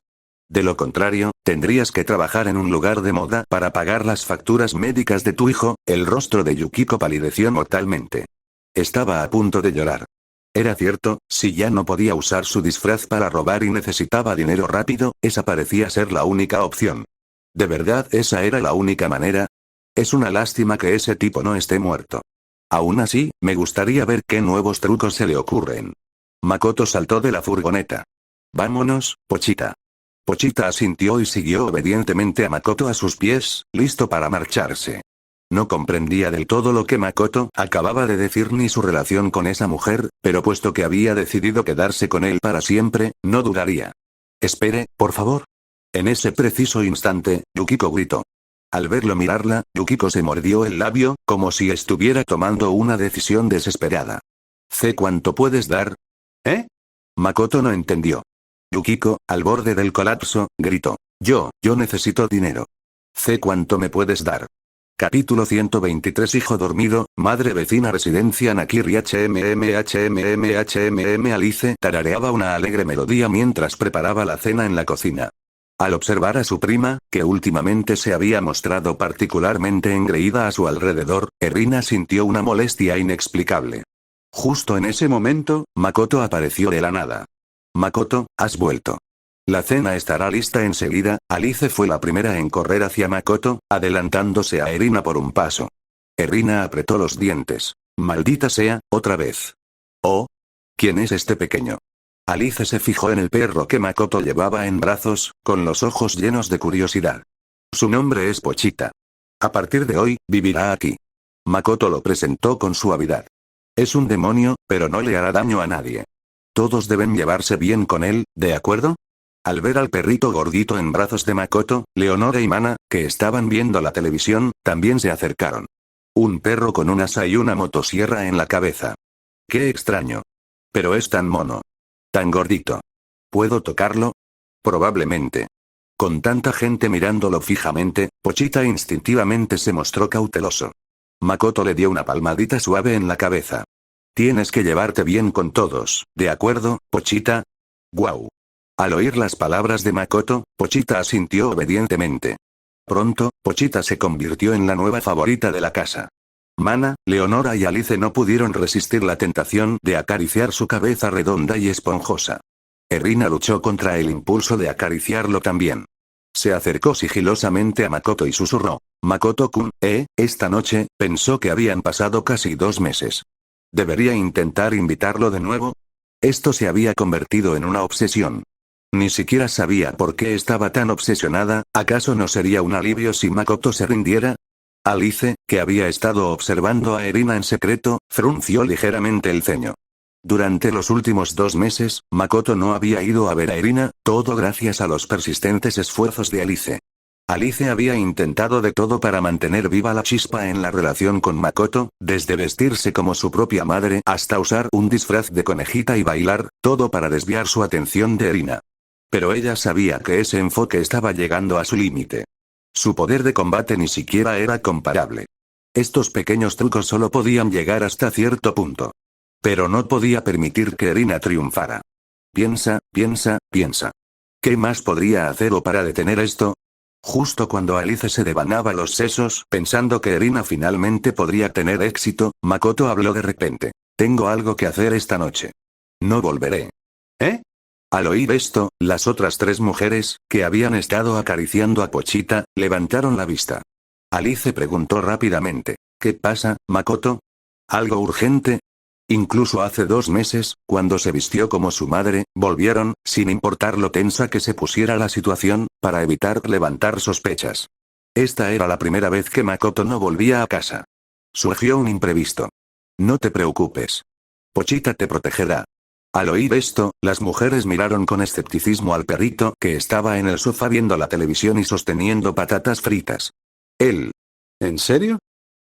De lo contrario, tendrías que trabajar en un lugar de moda para pagar las facturas médicas de tu hijo. El rostro de Yukiko palideció mortalmente. Estaba a punto de llorar. Era cierto, si ya no podía usar su disfraz para robar y necesitaba dinero rápido, esa parecía ser la única opción. ¿De verdad esa era la única manera? Es una lástima que ese tipo no esté muerto. Aún así, me gustaría ver qué nuevos trucos se le ocurren. Makoto saltó de la furgoneta. Vámonos, Pochita. Pochita asintió y siguió obedientemente a Makoto a sus pies, listo para marcharse. No comprendía del todo lo que Makoto acababa de decir ni su relación con esa mujer, pero puesto que había decidido quedarse con él para siempre, no dudaría. Espere, por favor. En ese preciso instante, Yukiko gritó. Al verlo mirarla, Yukiko se mordió el labio, como si estuviera tomando una decisión desesperada. ¿Sé cuánto puedes dar? ¿Eh? Makoto no entendió. Yukiko, al borde del colapso, gritó. Yo necesito dinero. ¿Sé cuánto me puedes dar? Capítulo 123 Hijo dormido, madre vecina residencia Nakiri HMMHMMHMM Alice tarareaba una alegre melodía mientras preparaba la cena en la cocina. Al observar a su prima, que últimamente se había mostrado particularmente engreída a su alrededor, Erina sintió una molestia inexplicable. Justo en ese momento, Makoto apareció de la nada. Makoto, has vuelto. La cena estará lista enseguida. Alice fue la primera en correr hacia Makoto, adelantándose a Erina por un paso. Erina apretó los dientes. Maldita sea, otra vez. Oh. ¿Quién es este pequeño? Alice se fijó en el perro que Makoto llevaba en brazos, con los ojos llenos de curiosidad. Su nombre es Pochita. A partir de hoy, vivirá aquí. Makoto lo presentó con suavidad. Es un demonio, pero no le hará daño a nadie. Todos deben llevarse bien con él, ¿de acuerdo? Al ver al perrito gordito en brazos de Makoto, Leonora y Mana, que estaban viendo la televisión, también se acercaron. Un perro con un asa y una motosierra en la cabeza. Qué extraño. Pero es tan mono. Tan gordito. ¿Puedo tocarlo? Probablemente. Con tanta gente mirándolo fijamente, Pochita instintivamente se mostró cauteloso. Makoto le dio una palmadita suave en la cabeza. Tienes que llevarte bien con todos, ¿de acuerdo, Pochita? Guau. Al oír las palabras de Makoto, Pochita asintió obedientemente. Pronto, Pochita se convirtió en la nueva favorita de la casa. Mana, Leonora y Alice no pudieron resistir la tentación de acariciar su cabeza redonda y esponjosa. Erina luchó contra el impulso de acariciarlo también. Se acercó sigilosamente a Makoto y susurró. Makoto-kun, esta noche, pensó que habían pasado casi 2 meses. ¿Debería intentar invitarlo de nuevo? Esto se había convertido en una obsesión. Ni siquiera sabía por qué estaba tan obsesionada. ¿Acaso no sería un alivio si Makoto se rindiera? Alice, que había estado observando a Erina en secreto, frunció ligeramente el ceño. Durante los últimos 2 meses, Makoto no había ido a ver a Erina, todo gracias a los persistentes esfuerzos de Alice. Alice había intentado de todo para mantener viva la chispa en la relación con Makoto, desde vestirse como su propia madre hasta usar un disfraz de conejita y bailar, todo para desviar su atención de Erina. Pero ella sabía que ese enfoque estaba llegando a su límite. Su poder de combate ni siquiera era comparable. Estos pequeños trucos solo podían llegar hasta cierto punto. Pero no podía permitir que Erina triunfara. Piensa. ¿Qué más podría hacer para detener esto? Justo cuando Alice se devanaba los sesos, pensando que Erina finalmente podría tener éxito, Makoto habló de repente. Tengo algo que hacer esta noche. No volveré. ¿Eh? Al oír esto, las otras 3 mujeres, que habían estado acariciando a Pochita, levantaron la vista. Alice preguntó rápidamente. ¿Qué pasa, Makoto? ¿Algo urgente? Incluso hace 2 meses, cuando se vistió como su madre, volvieron, sin importar lo tensa que se pusiera la situación, para evitar levantar sospechas. Esta era la primera vez que Makoto no volvía a casa. Surgió un imprevisto. No te preocupes. Pochita te protegerá. Al oír esto, las mujeres miraron con escepticismo al perrito que estaba en el sofá viendo la televisión y sosteniendo patatas fritas. Él. ¿En serio?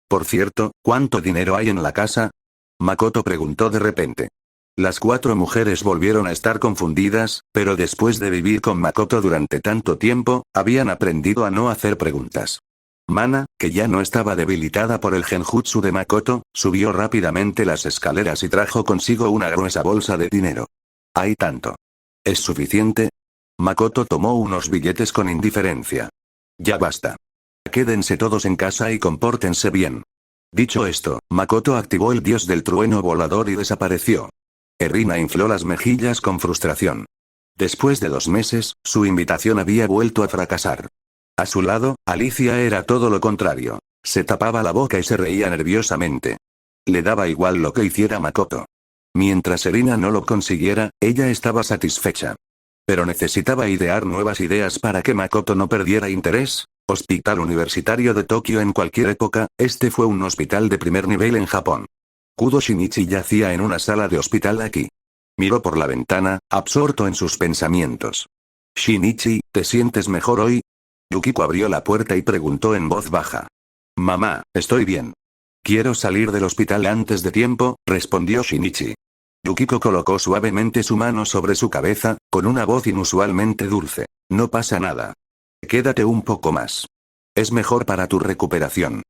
Por cierto, ¿cuánto dinero hay en la casa? Makoto preguntó de repente. Las 4 mujeres volvieron a estar confundidas, pero después de vivir con Makoto durante tanto tiempo, habían aprendido a no hacer preguntas. Mana, que ya no estaba debilitada por el genjutsu de Makoto, subió rápidamente las escaleras y trajo consigo una gruesa bolsa de dinero. ¿Hay tanto? ¿Es suficiente? Makoto tomó unos billetes con indiferencia. Ya basta. Quédense todos en casa y compórtense bien. Dicho esto, Makoto activó el dios del trueno volador y desapareció. Erina infló las mejillas con frustración. Después de 2 meses, su invitación había vuelto a fracasar. A su lado, Alicia era todo lo contrario. Se tapaba la boca y se reía nerviosamente. Le daba igual lo que hiciera Makoto. Mientras Erina no lo consiguiera, ella estaba satisfecha. Pero necesitaba idear nuevas ideas para que Makoto no perdiera interés. Hospital Universitario de Tokio en cualquier época, este fue un hospital de primer nivel en Japón. Kudo Shinichi yacía en una sala de hospital aquí. Miró por la ventana, absorto en sus pensamientos. Shinichi, ¿te sientes mejor hoy? Yukiko abrió la puerta y preguntó en voz baja. Mamá, estoy bien. Quiero salir del hospital antes de tiempo, respondió Shinichi. Yukiko colocó suavemente su mano sobre su cabeza, con una voz inusualmente dulce. No pasa nada. Quédate un poco más. Es mejor para tu recuperación.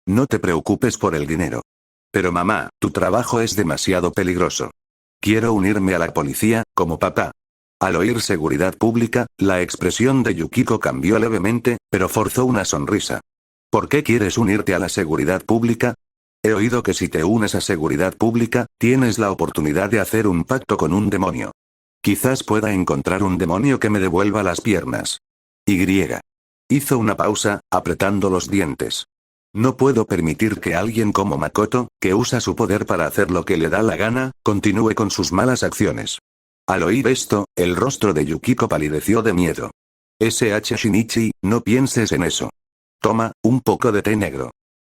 No te preocupes por el dinero. Pero mamá, tu trabajo es demasiado peligroso. Quiero unirme a la policía, como papá. Al oír seguridad pública, la expresión de Yukiko cambió levemente, pero forzó una sonrisa. ¿Por qué quieres unirte a la seguridad pública? He oído que si te unes a seguridad pública, tienes la oportunidad de hacer un pacto con un demonio. Quizás pueda encontrar un demonio que me devuelva las piernas. Hizo una pausa, apretando los dientes. No puedo permitir que alguien como Makoto, que usa su poder para hacer lo que le da la gana, continúe con sus malas acciones. Al oír esto, el rostro de Yukiko palideció de miedo. SH Shinichi, no pienses en eso. Toma, un poco de té negro.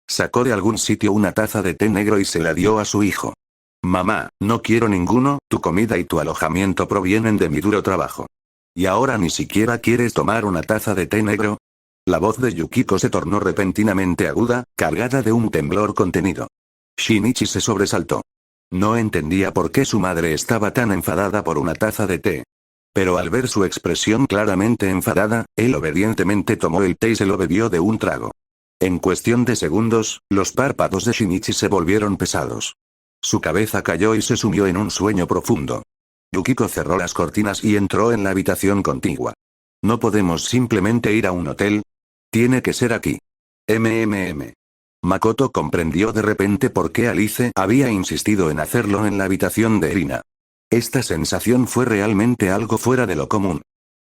Sacó de algún sitio una taza de té negro y se la dio a su hijo. Mamá, no quiero ninguno, tu comida y tu alojamiento provienen de mi duro trabajo. ¿Y ahora ni siquiera quieres tomar una taza de té negro? La voz de Yukiko se tornó repentinamente aguda, cargada de un temblor contenido. Shinichi se sobresaltó. No entendía por qué su madre estaba tan enfadada por una taza de té. Pero al ver su expresión claramente enfadada, él obedientemente tomó el té y se lo bebió de un trago. En cuestión de segundos, los párpados de Shinichi se volvieron pesados. Su cabeza cayó y se sumió en un sueño profundo. Yukiko cerró las cortinas y entró en la habitación contigua. ¿No podemos simplemente ir a un hotel? Tiene que ser aquí. Makoto comprendió de repente por qué Alice había insistido en hacerlo en la habitación de Erina. Esta sensación fue realmente algo fuera de lo común.